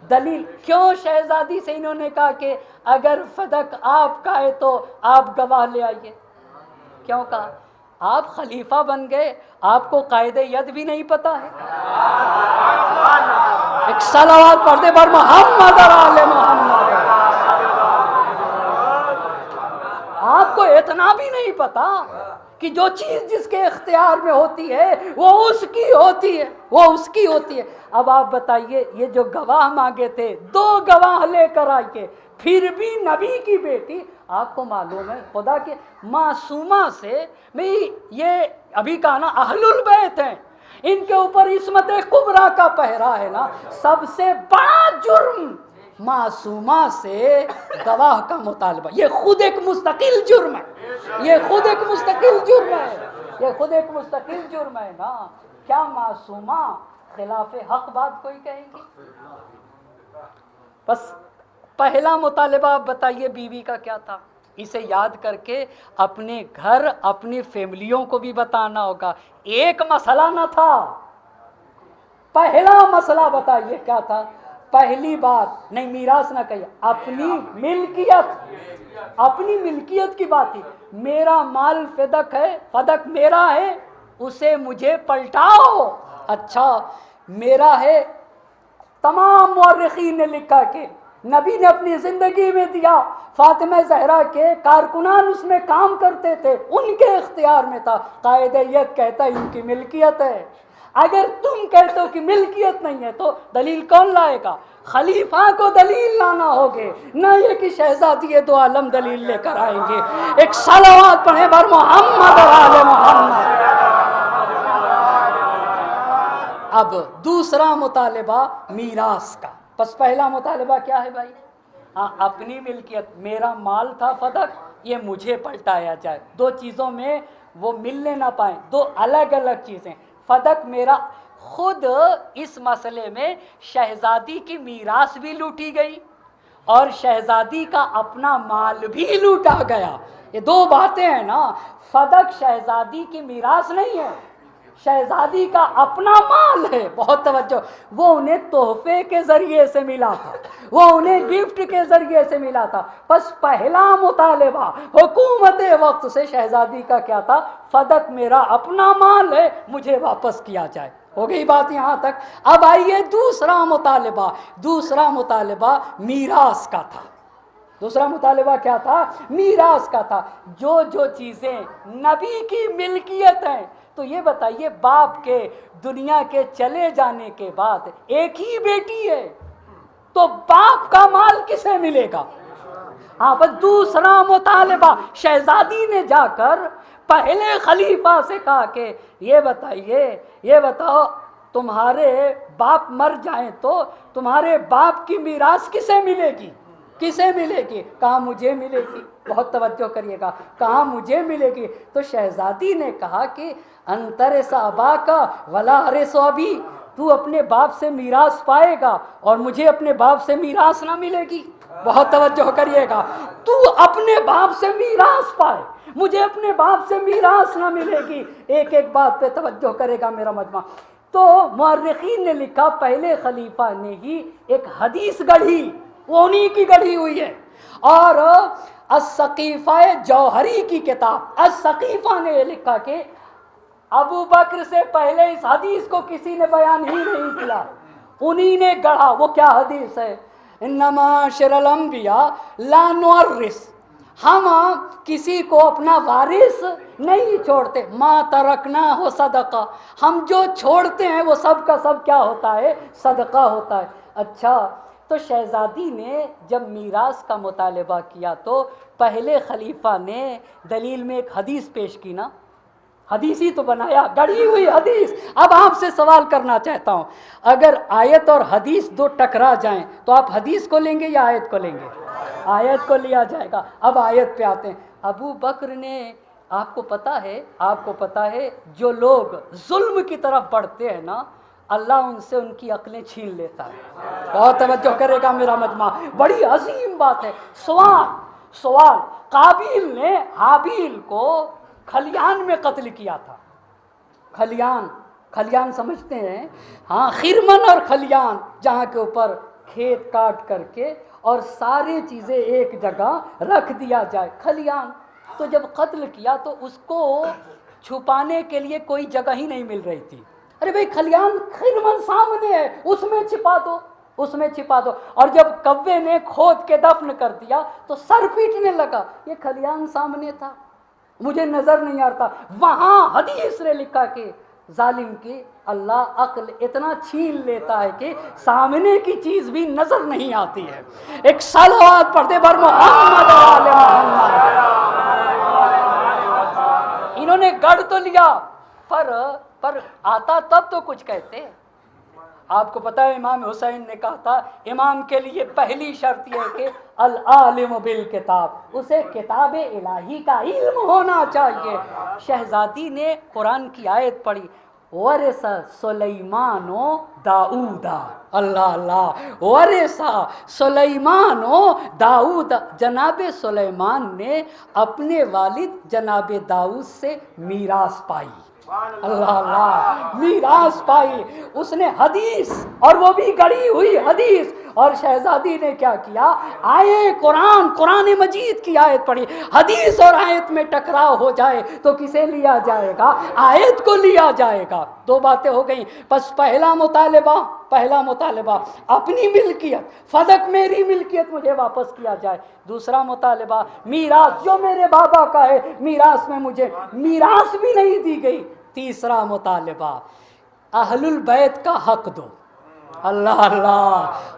S2: دلیل کیوں شہزادی سے انہوں نے کہا کہ اگر فدق آپ کا ہے تو آپ گواہ لے آئیے؟ کیوں کہا؟ آپ خلیفہ بن گئے, آپ کو قاعدہ ید بھی نہیں پتا ہے. ایک صلوات پڑھ دے بر محمد اور آل محمد. آپ کو اتنا بھی نہیں پتا کہ جو چیز جس کے اختیار میں ہوتی ہے وہ اس کی ہوتی ہے, وہ اس کی ہوتی ہے. اب آپ بتائیے, یہ جو گواہ مانگے تھے 2 گواہ لے کر آئیے, پھر بھی نبی کی بیٹی, آپ کو معلوم ہے خدا کے معصومہ سے میں یہ ابھی کہا نا اہل البیت ہیں, ان کے اوپر عصمت کبریٰ کا پہرا ہے نا. سب سے بڑا جرم معصومہ سے گواہ کا مطالبہ, یہ خود ایک مستقل جرم ہے, یہ خود ایک مستقل جرم ہے, یہ خود ایک مستقل جرم ہے نا. کیا معصومہ خلاف حق بات کوئی کہیں گی؟ بس پہلا مطالبہ آپ بتائیے بیوی کا کیا تھا؟ اسے یاد کر کے اپنے گھر اپنی فیملیوں کو بھی بتانا ہوگا. ایک مسئلہ نہ تھا, پہلا مسئلہ بتائیے کیا تھا؟ پہلی بات نہیں, میراث نہ کہیے, اپنی ملکیت, اپنی ملکیت کی بات تھی. میرا مال فدق ہے, فدق میرا ہے, اسے مجھے پلٹاؤ. اچھا میرا ہے. تمام مورخین نے لکھا کہ نبی نے اپنی زندگی میں دیا, فاطمہ زہرا کے کارکنان اس میں کام کرتے تھے, ان کے اختیار میں تھا. قاعدیت کہتا ہے ان کی ملکیت ہے. اگر تم کہتے ہو کہ ملکیت نہیں ہے تو دلیل کون لائے گا؟ خلیفہ کو دلیل لانا ہوگے, نہ یہ کہ شہزادی دو عالم دلیل لے کر آئیں گے. ایک صلوات پڑھیں بر محمد اور آل محمد. اب دوسرا مطالبہ میراث کا. بس پہلا مطالبہ کیا ہے بھائی؟ اپنی ملکیت, میرا مال تھا فدق, یہ مجھے پلٹایا جائے. 2 چیزوں میں وہ ملنے نہ پائیں, 2 الگ الگ چیزیں. فدق میرا, خود اس مسئلے میں شہزادی کی میراث بھی لوٹی گئی اور شہزادی کا اپنا مال بھی لوٹا گیا. یہ 2 باتیں ہیں نا. فدق شہزادی کی میراث نہیں ہے, شہزادی کا اپنا مال ہے. بہت توجہ, وہ انہیں تحفے کے ذریعے سے ملا تھا, وہ انہیں گفٹ کے ذریعے سے ملا تھا. بس پہلا مطالبہ حکومت وقت سے شہزادی کا کیا تھا؟ فدق میرا اپنا مال ہے, مجھے واپس کیا جائے. ہو گئی بات یہاں تک. اب آئیے دوسرا مطالبہ. دوسرا مطالبہ میراث کا تھا. دوسرا مطالبہ کیا تھا؟ میراث کا تھا. جو جو چیزیں نبی کی ملکیت ہیں, تو یہ بتائیے باپ کے دنیا کے چلے جانے کے بعد ایک ہی بیٹی ہے, تو باپ کا مال کسے ملے گا؟ ہاں بس دوسرا مطالبہ, شہزادی نے جا کر پہلے خلیفہ سے کہا کہ یہ بتائیے, یہ بتاؤ تمہارے باپ مر جائیں تو تمہارے باپ کی میراث کسے ملے گی؟ کسے ملے گی؟ کہاں مجھے ملے گی. بہت توجہ کریے گا, کہاں مجھے ملے گی. تو شہزادی نے کہا کہ انتر صحابہ کا ولا ارث ابی, تو اپنے باپ سے میراث پائے گا اور مجھے اپنے باپ سے میراث نہ ملے گی. بہت توجہ کریے گا, تو اپنے باپ سے میراث پائے, مجھے اپنے باپ سے میراث نہ ملے گی. ایک ایک بات پہ توجہ کرے گا میرا مجمع. تو مورخین نے لکھا پہلے خلیفہ نے ہی ایک حدیث گڑھی, وہ انہی کی گڑھی ہوئی ہے. اور السقیفہ جوہری کی کتاب السقیفہ نے یہ لکھا کہ ابو بکر سے پہلے اس حدیث کو کسی نے بیان ہی نہیں کیا, انہی نے گڑھا. وہ کیا حدیث ہے؟ انما معاشر الانبیاء لا نورث, ہم کسی کو اپنا وارث نہیں چھوڑتے. ما ترکنا ہو صدقہ, ہم جو چھوڑتے ہیں وہ سب کا سب کیا ہوتا ہے؟ صدقہ ہوتا ہے. اچھا, تو شہزادی نے جب میراث کا مطالبہ کیا تو پہلے خلیفہ نے دلیل میں ایک حدیث پیش کی نا, حدیث ہی تو بنایا, گڑھی ہوئی حدیث. اب آپ سے سوال کرنا چاہتا ہوں, اگر آیت اور حدیث 2 ٹکرا جائیں تو آپ حدیث کو لیں گے یا آیت کو لیں گے؟ آیت کو لیا جائے گا. اب آیت پہ آتے ہیں. ابو بکر نے, آپ کو پتہ ہے جو لوگ ظلم کی طرف بڑھتے ہیں نا, اللہ ان سے ان کی عقلیں چھین لیتا ہے۔ بہت توجہ کرے گا میرا مجمع، بڑی عظیم بات ہے۔ سوال، قابیل نے حابیل کو کھلیان میں قتل کیا تھا۔ کھلیان سمجھتے ہیں؟ ہاں، خرمن اور کھلیان، جہاں کے اوپر کھیت کاٹ کر کے اور ساری چیزیں ایک جگہ رکھ دیا جائے، کھلیان۔ تو جب قتل کیا تو اس کو چھپانے کے لیے کوئی جگہ ہی نہیں مل رہی تھی۔ ارے بھائی، کھلیان خرمن سامنے ہے، اس میں چھپا دو۔ اور جب کوے نے کھود کے دفن کر دیا تو سر پیٹنے لگا، یہ کھلیان سامنے تھا، مجھے نظر نہیں آتا۔ وہاں حدیث نے لکھا کہ ظالم کی اللہ عقل اتنا چھین لیتا ہے کہ سامنے کی چیز بھی نظر نہیں آتی ہے۔ ایک صلوات پڑھتے بر محمد آل محمد۔ انہوں نے گڑھ تو لیا، پر آتا تب تو کچھ کہتے۔ آپ کو پتہ ہے امام حسین نے کہا تھا امام کے لیے پہلی شرط یہ ہے کہ العالم بالکتاب، اسے کتاب الہی کا علم ہونا چاہیے۔ شہزادی نے قرآن کی آیت پڑھی، ورث سلیمان و داؤد، اللہ، ورث سلیمان و داؤد، جناب سلیمان نے اپنے والد جناب داؤد سے میراث پائی، اللہ، میراث پائی۔ اس نے حدیث، اور وہ بھی گڑھی ہوئی حدیث، اور شہزادی نے کیا کیا، قرآن مجید کی آیت پڑھی۔ حدیث اور آیت میں ٹکراؤ ہو جائے تو کسے لیا جائے گا؟ آیت کو لیا جائے گا۔ دو باتیں ہو گئیں۔ بس پہلا مطالبہ اپنی ملکیت، فدق میری ملکیت مجھے واپس کیا جائے۔ دوسرا مطالبہ میراث جو میرے بابا کا ہے، میراث میں مجھے میراث بھی نہیں دی گئی۔ تیسرا مطالبہ اہل البیت کا حق دو، اللہ،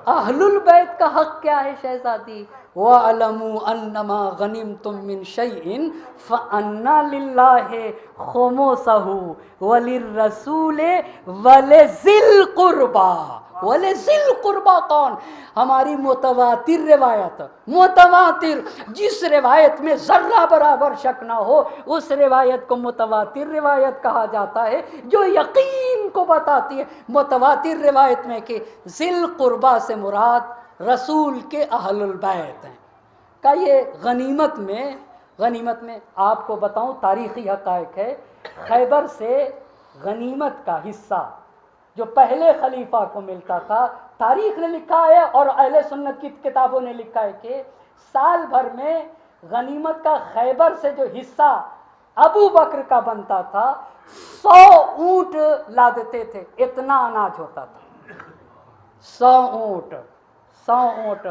S2: اہل البیت کا حق کیا ہے شہزادی؟ وَاعْلَمُوا أَنَّمَا غَنِمْتُم مِّن شَيْءٍ فَأَنَّ لِلَّهِ خُمُسَهُ وَلِلرَّسُولِ وَلِذِي الْقُرْبَىٰ۔ وَلِذِي الْقُرْبَىٰ کون؟ ہماری متواتر روایت، جس روایت میں ذرہ برابر شک نہ ہو، اس روایت کو متواتر روایت کہا جاتا ہے، جو یقین کو بتاتی ہے۔ متواتر روایت میں کہ ذی القربیٰ سے مراد رسول کے اہل البیت ہیں۔ کہ یہ غنیمت میں آپ کو بتاؤں، تاریخی حقائق ہے، خیبر سے غنیمت کا حصہ جو پہلے خلیفہ کو ملتا تھا، تاریخ نے لکھا ہے اور اہل سنت کی کتابوں نے لکھا ہے کہ سال بھر میں غنیمت کا خیبر سے جو حصہ ابو بکر کا بنتا تھا، 100 اونٹ لا دیتے تھے، اتنا اناج ہوتا تھا، 100 اونٹ۔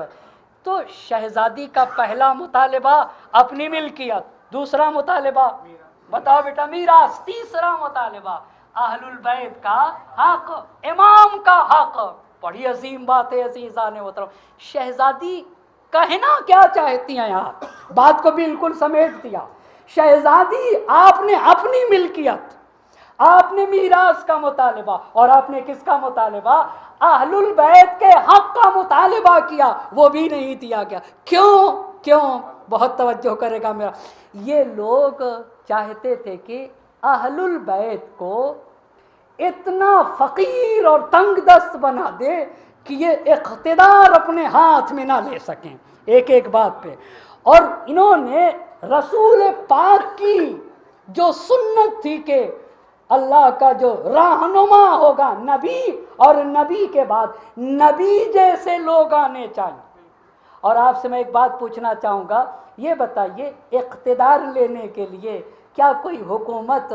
S2: تو شہزادی کا پہلا مطالبہ اپنی ملکیت، دوسرا مطالبہ بتاؤ بیٹا میراث، تیسرا مطالبہ اہل البیت کا حق، امام کا حق۔ بڑی عظیم بات ہے عزیزان محترم۔ شہزادی کہنا کیا چاہتی ہیں یہاں؟ بات کو بالکل سمیٹ دیا۔ شہزادی آپ نے اپنی ملکیت، آپ نے میراث کا مطالبہ، اور آپ نے کس کا مطالبہ؟ اہل البیت کے حق کا مطالبہ کیا، وہ بھی نہیں دیا گیا۔ کیوں؟ بہت توجہ کرے گا میرا۔ یہ لوگ چاہتے تھے کہ اہل البیت کو اتنا فقیر اور تنگ دست بنا دے کہ یہ اقتدار اپنے ہاتھ میں نہ لے سکیں ایک بات پہ۔ اور انہوں نے رسول پاک کی جو سنت تھی کہ اللہ کا جو رہنما ہوگا نبی، اور نبی کے بعد نبی جیسے لوگ آنے چاہیے۔ اور آپ سے میں ایک بات پوچھنا چاہوں گا، یہ بتائیے اقتدار لینے کے لیے کیا کوئی حکومت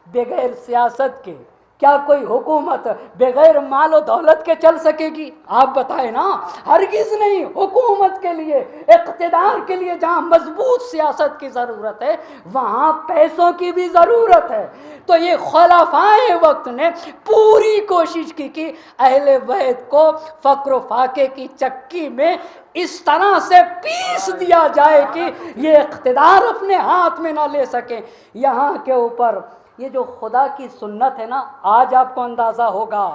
S2: بغیر سیاست کے، کیا کوئی حکومت بغیر مال و دولت کے چل سکے گی؟ آپ بتائیں نا، ہرگز نہیں۔ حکومت کے لیے، اقتدار کے لیے جہاں مضبوط سیاست کی ضرورت ہے، وہاں پیسوں کی بھی ضرورت ہے۔ تو یہ خلفائے وقت نے پوری کوشش کی کہ اہل بیت کو فقر و فاقے کی چکی میں اس طرح سے پیس دیا جائے کہ یہ اقتدار اپنے ہاتھ میں نہ لے سکیں۔ یہاں کے اوپر یہ جو خدا کی سنت ہے نا، آج آپ کو اندازہ ہوگا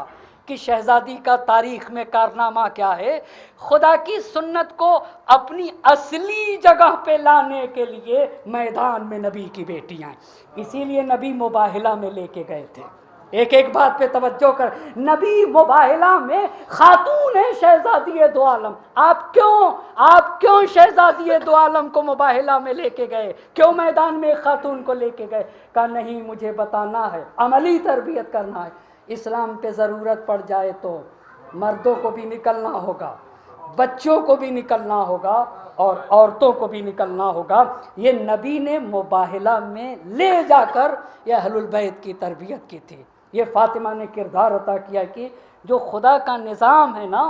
S2: کہ شہزادی کا تاریخ میں کارنامہ کیا ہے۔ خدا کی سنت کو اپنی اصلی جگہ پہ لانے کے لیے میدان میں نبی کی بیٹیاں ہیں، اسی لیے نبی مباہلہ میں لے کے گئے تھے۔ ایک ایک بات پہ توجہ کر. نبی مباہلہ میں خاتون ہے شہزادی دو عالم. آپ کیوں شہزادی دو عالم کو مباہلہ میں لے کے گئے؟ کیوں میدان میں ایک خاتون کو لے کے گئے؟ کہا نہیں مجھے بتانا ہے، عملی تربیت کرنا ہے. اسلام پہ ضرورت پڑ جائے تو مردوں کو بھی نکلنا ہوگا، بچوں کو بھی نکلنا ہوگا اور عورتوں کو بھی نکلنا ہوگا. یہ نبی نے مباہلہ میں لے جا کر یہ اہل البیت کی تربیت کی تھی. یہ فاطمہ نے کردار عطا کیا کہ جو خدا کا نظام ہے نا،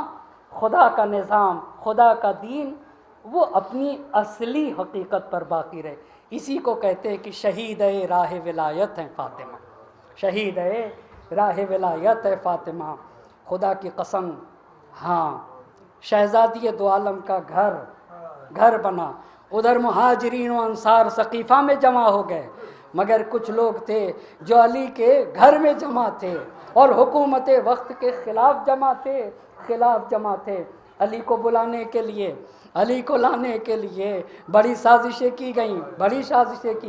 S2: خدا کا نظام، خدا کا دین، وہ اپنی اصلی حقیقت پر باقی رہے. اسی کو کہتے ہیں کہ شہید راہ ولایت ہے فاطمہ، شہید راہ ولایت ہے فاطمہ. خدا کی قسم، ہاں شہزادی دو عالم کا گھر بنا. ادھر مہاجرین و انصار ثقیفہ میں جمع ہو گئے، مگر کچھ لوگ تھے جو علی کے گھر میں جمع تھے اور حکومت وقت کے خلاف جمع تھے. علی کو بلانے کے لیے، علی کو لانے کے لیے بڑی سازشیں کی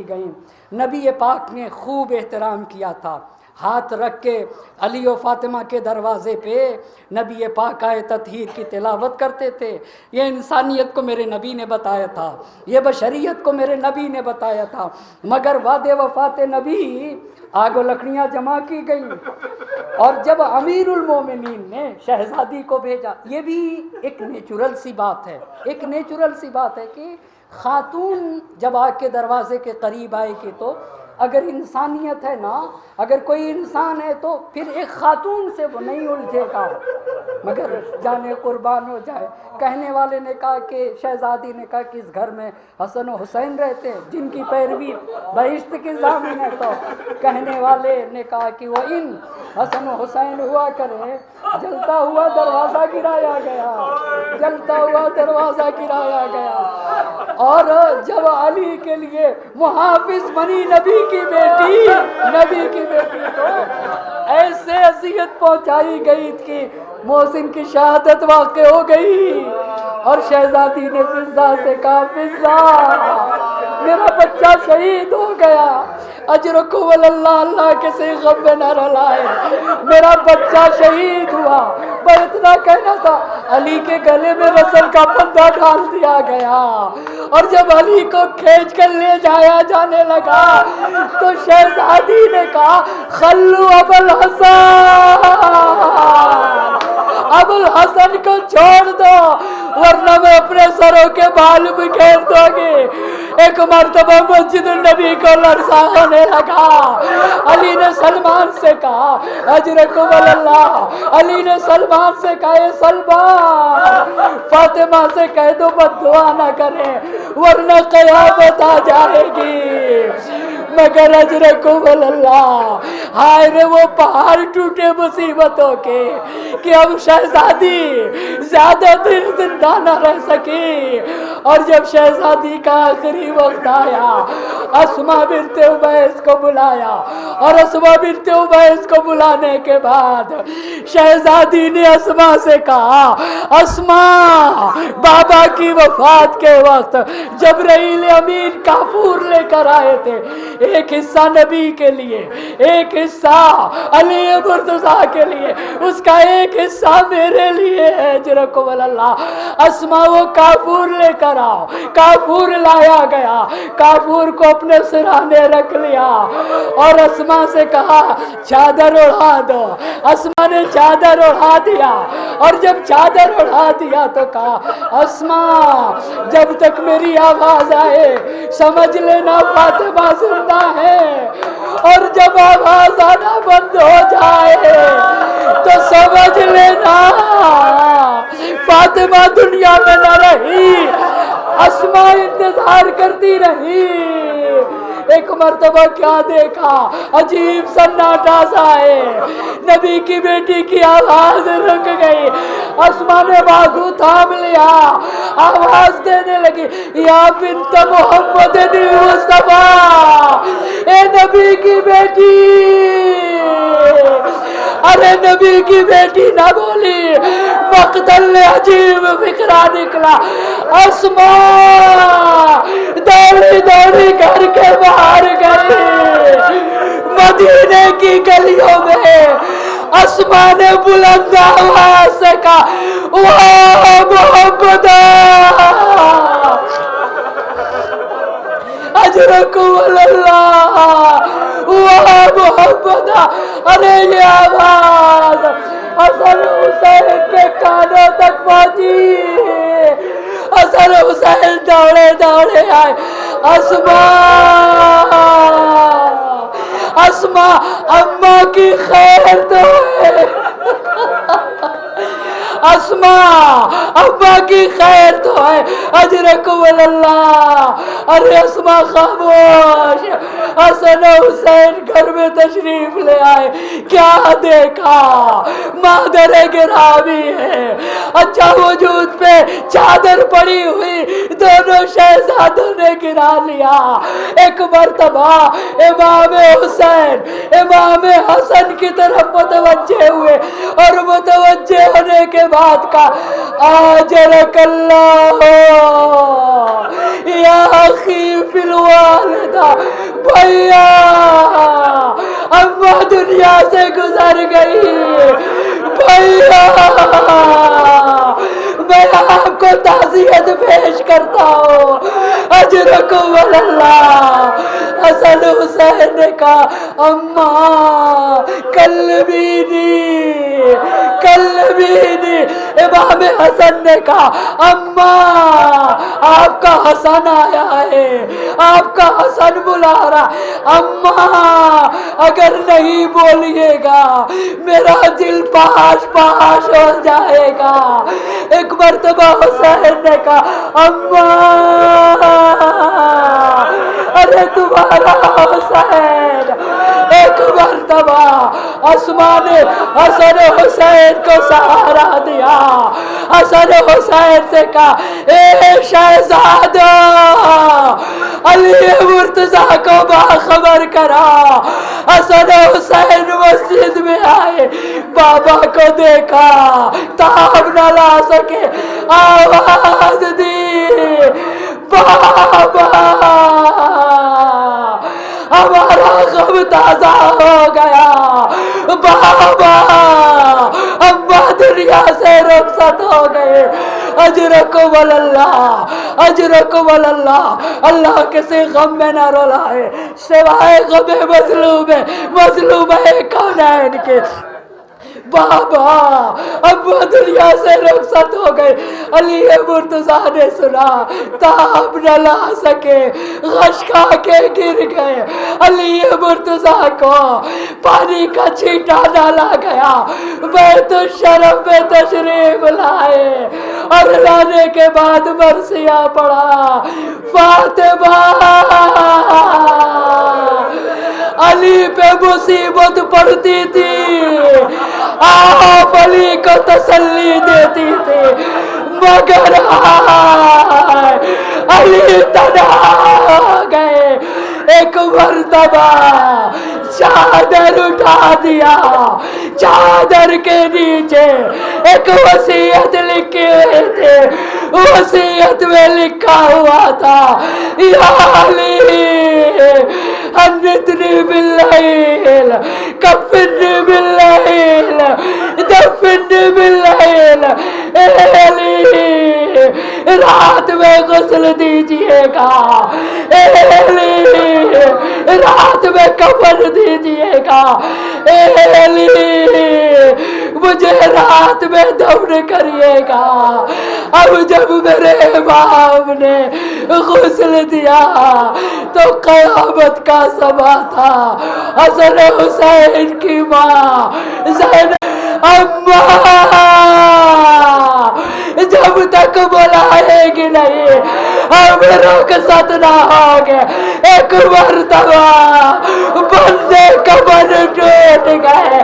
S2: گئیں. نبی پاک نے خوب احترام کیا تھا. ہاتھ رکھ کے علی و فاطمہ کے دروازے پہ نبی پاک آئے تطہیر کی تلاوت کرتے تھے. یہ انسانیت کو میرے نبی نے بتایا تھا، یہ بشریت کو میرے نبی نے بتایا تھا. مگر وعدے وفات نبی آگ و لکڑیاں جمع کی گئیں. اور جب امیر المومنین نے شہزادی کو بھیجا، یہ بھی ایک نیچرل سی بات ہے کہ خاتون جب آگ کے دروازے کے قریب آئے گی تو اگر انسانیت ہے نا، اگر کوئی انسان ہے تو پھر ایک خاتون سے وہ نہیں الجھے گا، مگر جانے قربان ہو جائے. کہنے والے نے کہا کہ شہزادی نے کہا کہ اس گھر میں حسن و حسین رہتے ہیں جن کی پیروی بہشت کی ضامن ہے. تو کہنے والے نے کہا کہ وہ ان حسن و حسین ہوا کرے. جلتا ہوا دروازہ گرایا گیا. اور جب علی کے لیے محافظ بنی نبی کی بیٹی کو ایسے اذیت پہنچائی گئی کہ محسن کی شہادت واقع ہو گئی. اور شہزادی نے فضہ سے کہا فضہ میرا بچہ شہید ہو گیا، اجرکم اللہ، اللہ کے سے غم میں نہ رلائے، میرا بچہ شہید ہوا. بس اتنا کہنا تھا. علی کے گلے میں رسل کا پندہ ڈال دیا گیا. اور جب علی کو کھینچ کر لے جایا جانے لگا تو شہزادی نے کہا خلو ابو الحسن کو چھوڑ دو ورنہ میں اپنے سروں کے بال بکھیر دوں گی. ایک مرتبہ مسجد النبی کو لرزا ہونے لگا. علی نے سلمان سے کہا اجرکم اللہ، علی نے سلمان سے کہا اے سلمان فاطمہ سے کہہ دو بد دعا نہ کرے ورنہ قیامت آ جائے گی. مگر اجرکم اللہ، ہائے رے وہ پہاڑ ٹوٹے مصیبتوں کے کہ اب شہزادی زیادہ دن زندہ نہ رہ سکی. اور جب شہزادی کا آخری وقت آیا، اسماء بنت عمیس کو بلایا. اور اسماء بنت عمیس کو بلانے کے بعد شہزادی نے اسماء سے کہا اسماء بابا کی وفات کے وقت جبرائیل امین کافور لے کر آئے تھے، ایک حصہ نبی کے لیے، ایک حصہ علی مرتضیٰ کے لیے، اس کا ایک حصہ میرے لیے ہے. اجرکم اللہ. اسماء وہ کافور لے کر آؤ. کافور لایا گیا، کافور کو اپنے سرانے رکھ لیا اور اسماء سے کہا چادر اڑا دو. اسماء نے چادر اڑا دیا اور جب چادر اڑا دیا تو کہا اسماء جب تک میری آواز آئے سمجھ لینا فاطمہ زندہ ہے، اور جب آواز آنا بند ہو جائے تو سمجھ لینا فاطمہ دنیا میں نہ رہی. اسماء انتظار کرتی رہی. ایک مرتبہ کیا دیکھا، عجیب سناٹا سا ہے. نبی کی بیٹی کی آواز رک گئی. اسماء نے بازو تھام لیا، آواز دینے لگی یا بنت محمد مصطفیٰ، اے نبی کی بیٹی. ارے نبی کی بیٹی نہ بولی، مقتل نے عجیب فکرہ نکلا. اسماء دوڑی دوڑی گھر کے باہر گئی. مدینے کی گلیوں میں آسمان بلند آواز سے کہا واہ محمد اجرکم اللہ، واہ محمد۔ ارے یہ آواز حسن حسین کے کانوں تک پہنچی۔ حسن حسین دوڑے دوڑے آئے، اسماء اماں کی خیر تو ہے، اسماء اماں کی خیر تو ہے، اجرکم اللہ۔ ارے اسماء خاموش۔ حسن حسین گھر میں تشریف لے آئے، کیا دیکھا؟ مادر گرامی ہے، اچھا وجود پہ چادر پڑی ہوئی، دونوں شہزادوں نے گرا لیا۔ ایک مرتبہ امام حسین امام حسن کی طرف متوجہ ہوئے، اور متوجہ ہونے کے بعد کہا آجرک اللہ یا اخی فی الوالدہ، بھیا اماں دنیا سے گزر گئی، بھیا میں آپ کو تعزیت پیش کرتا ہوں، اجرکم اللہ۔ حسن حسین نے کہا اماں کلمینی کلمینی۔ امام حسن نے کہا اماں آپ کا حسن آیا ہے، آپ کا حسن بلا رہا، اماں اگر نہیں بولیے گا میرا دل پاش پاش ہو جائے گا۔ ایک مرتبہ حسین نے کہا اماں ارے تمہارا حسین۔ ایک مرتبہ اسماء نے حسن حسین کو سہارا دیا، حسن حسین سے کہا اے شہزادہ علی مرتضیٰ کو باخبر کرا۔ حسن حسین مسجد میں آئے، بابا کو دیکھا، تاب نہ لا سکے، آواز دی بابا ہمارا غم تازہ ہو گیا، بابا اماں دنیا سے رخصت ہو گئے، اجرکم اللہ اجرکم اللہ۔ اللہ کسی غم میں نہ رلائے سوائے غم مظلوم کونین کے۔ بابا اماں دنیا سے رخصت ہو گئے، علی مرتضیٰ نے سنا، تاب نہ لا سکے، غش کھا کے گر گئے۔ علی مرتضیٰ کو پانی کا چھینٹا ڈالا گیا، بیت الشرف میں تشریف لائے، اور لانے کے بعد مرثیہ پڑھا فاطمہ علی پہ مصیبت پڑتی تھی، آپ علی کو تسلی دیتی تھی، مگر علی تنہا گئے۔ ایک مرتبہ چادر اٹھا دیا، چادر کے نیچے ایک وصیت لکھی ہوئی تھی، وصیت میں لکھا ہوا تھا یا علی انتنی باللیل کفنی باللیل دفنی باللیل، اے علی رات میں غسل دیجئے گا، اے علی رات میں کفن دیجئے گا، اے علی مجھے رات میں دفن کریے گا۔ اب جب میرے امام نے غسل دیا تو قیامت کا سما تھا، حسن حسین کی ماں زینب اماں جب تک بلائے گی نہیں ہم رخصت نہ ہوں گے۔ ایک مرتبہ بندے کفن ٹوٹ گئے،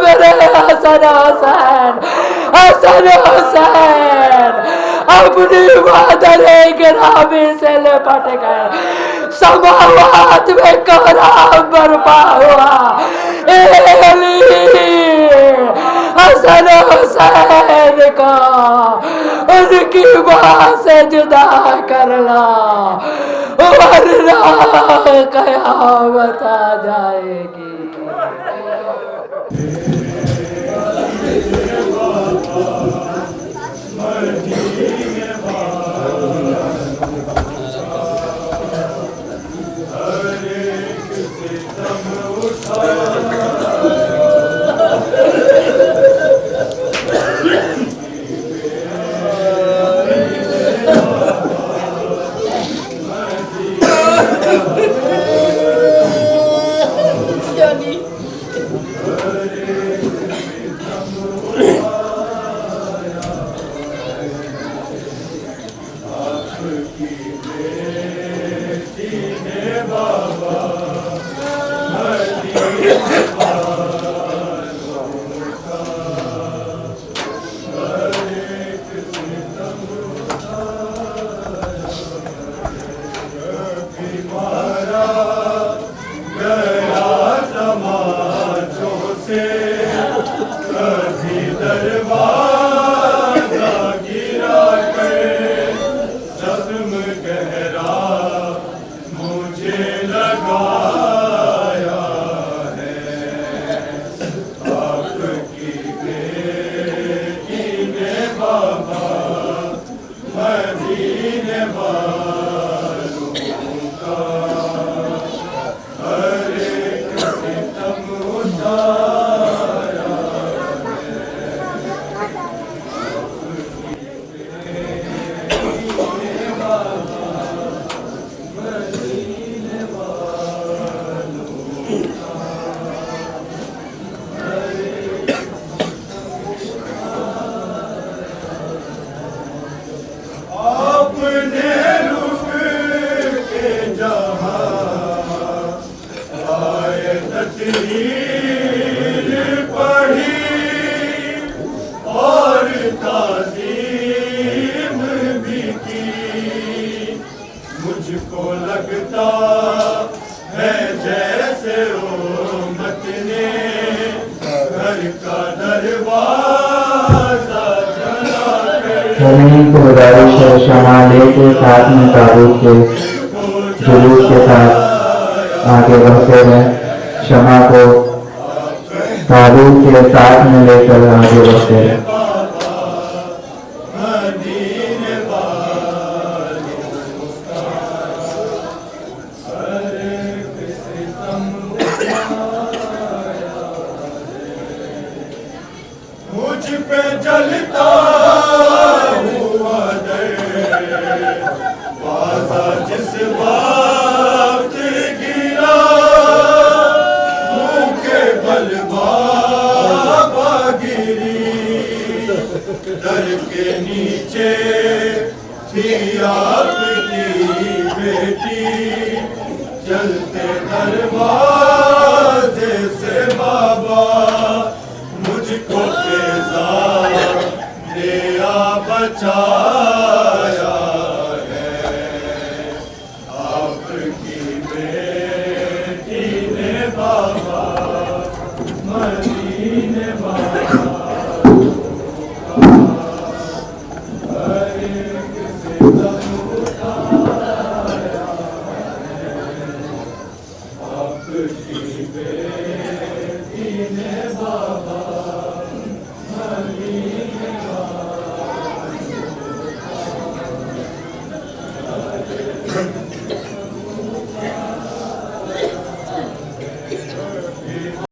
S2: میرے حسن حسین حسن حسین اپنی مادر گرامی سے لپٹ گئے، سماوات میں کوہرام برپا ہوا، اے علی حسن حسین کو ان کی ماں سے جدا کرنا ورنہ قیامت آ جائے گی۔
S3: زمین کو گزارش ہے شمع لے کے ساتھ میں تابوت کے جلوس کے ساتھ آگے بڑھتے رہیں، شمع کو تابوت کے ساتھ میں لے کر آگے بڑھتے رہیں۔
S4: مجھ پہ جلتا ہوا بازا جس وقت گرا منہ کے بل بابا گری، در کے نیچے تھی آپ کی بیٹی، چلتے دروازے سے بابا مجھ کو دیا بچایا ہے، آپ کی بیٹی نے بابا مدینے بابا ہر ایک ستم اٹھایا ہے، آپ کی بیٹی نے بابا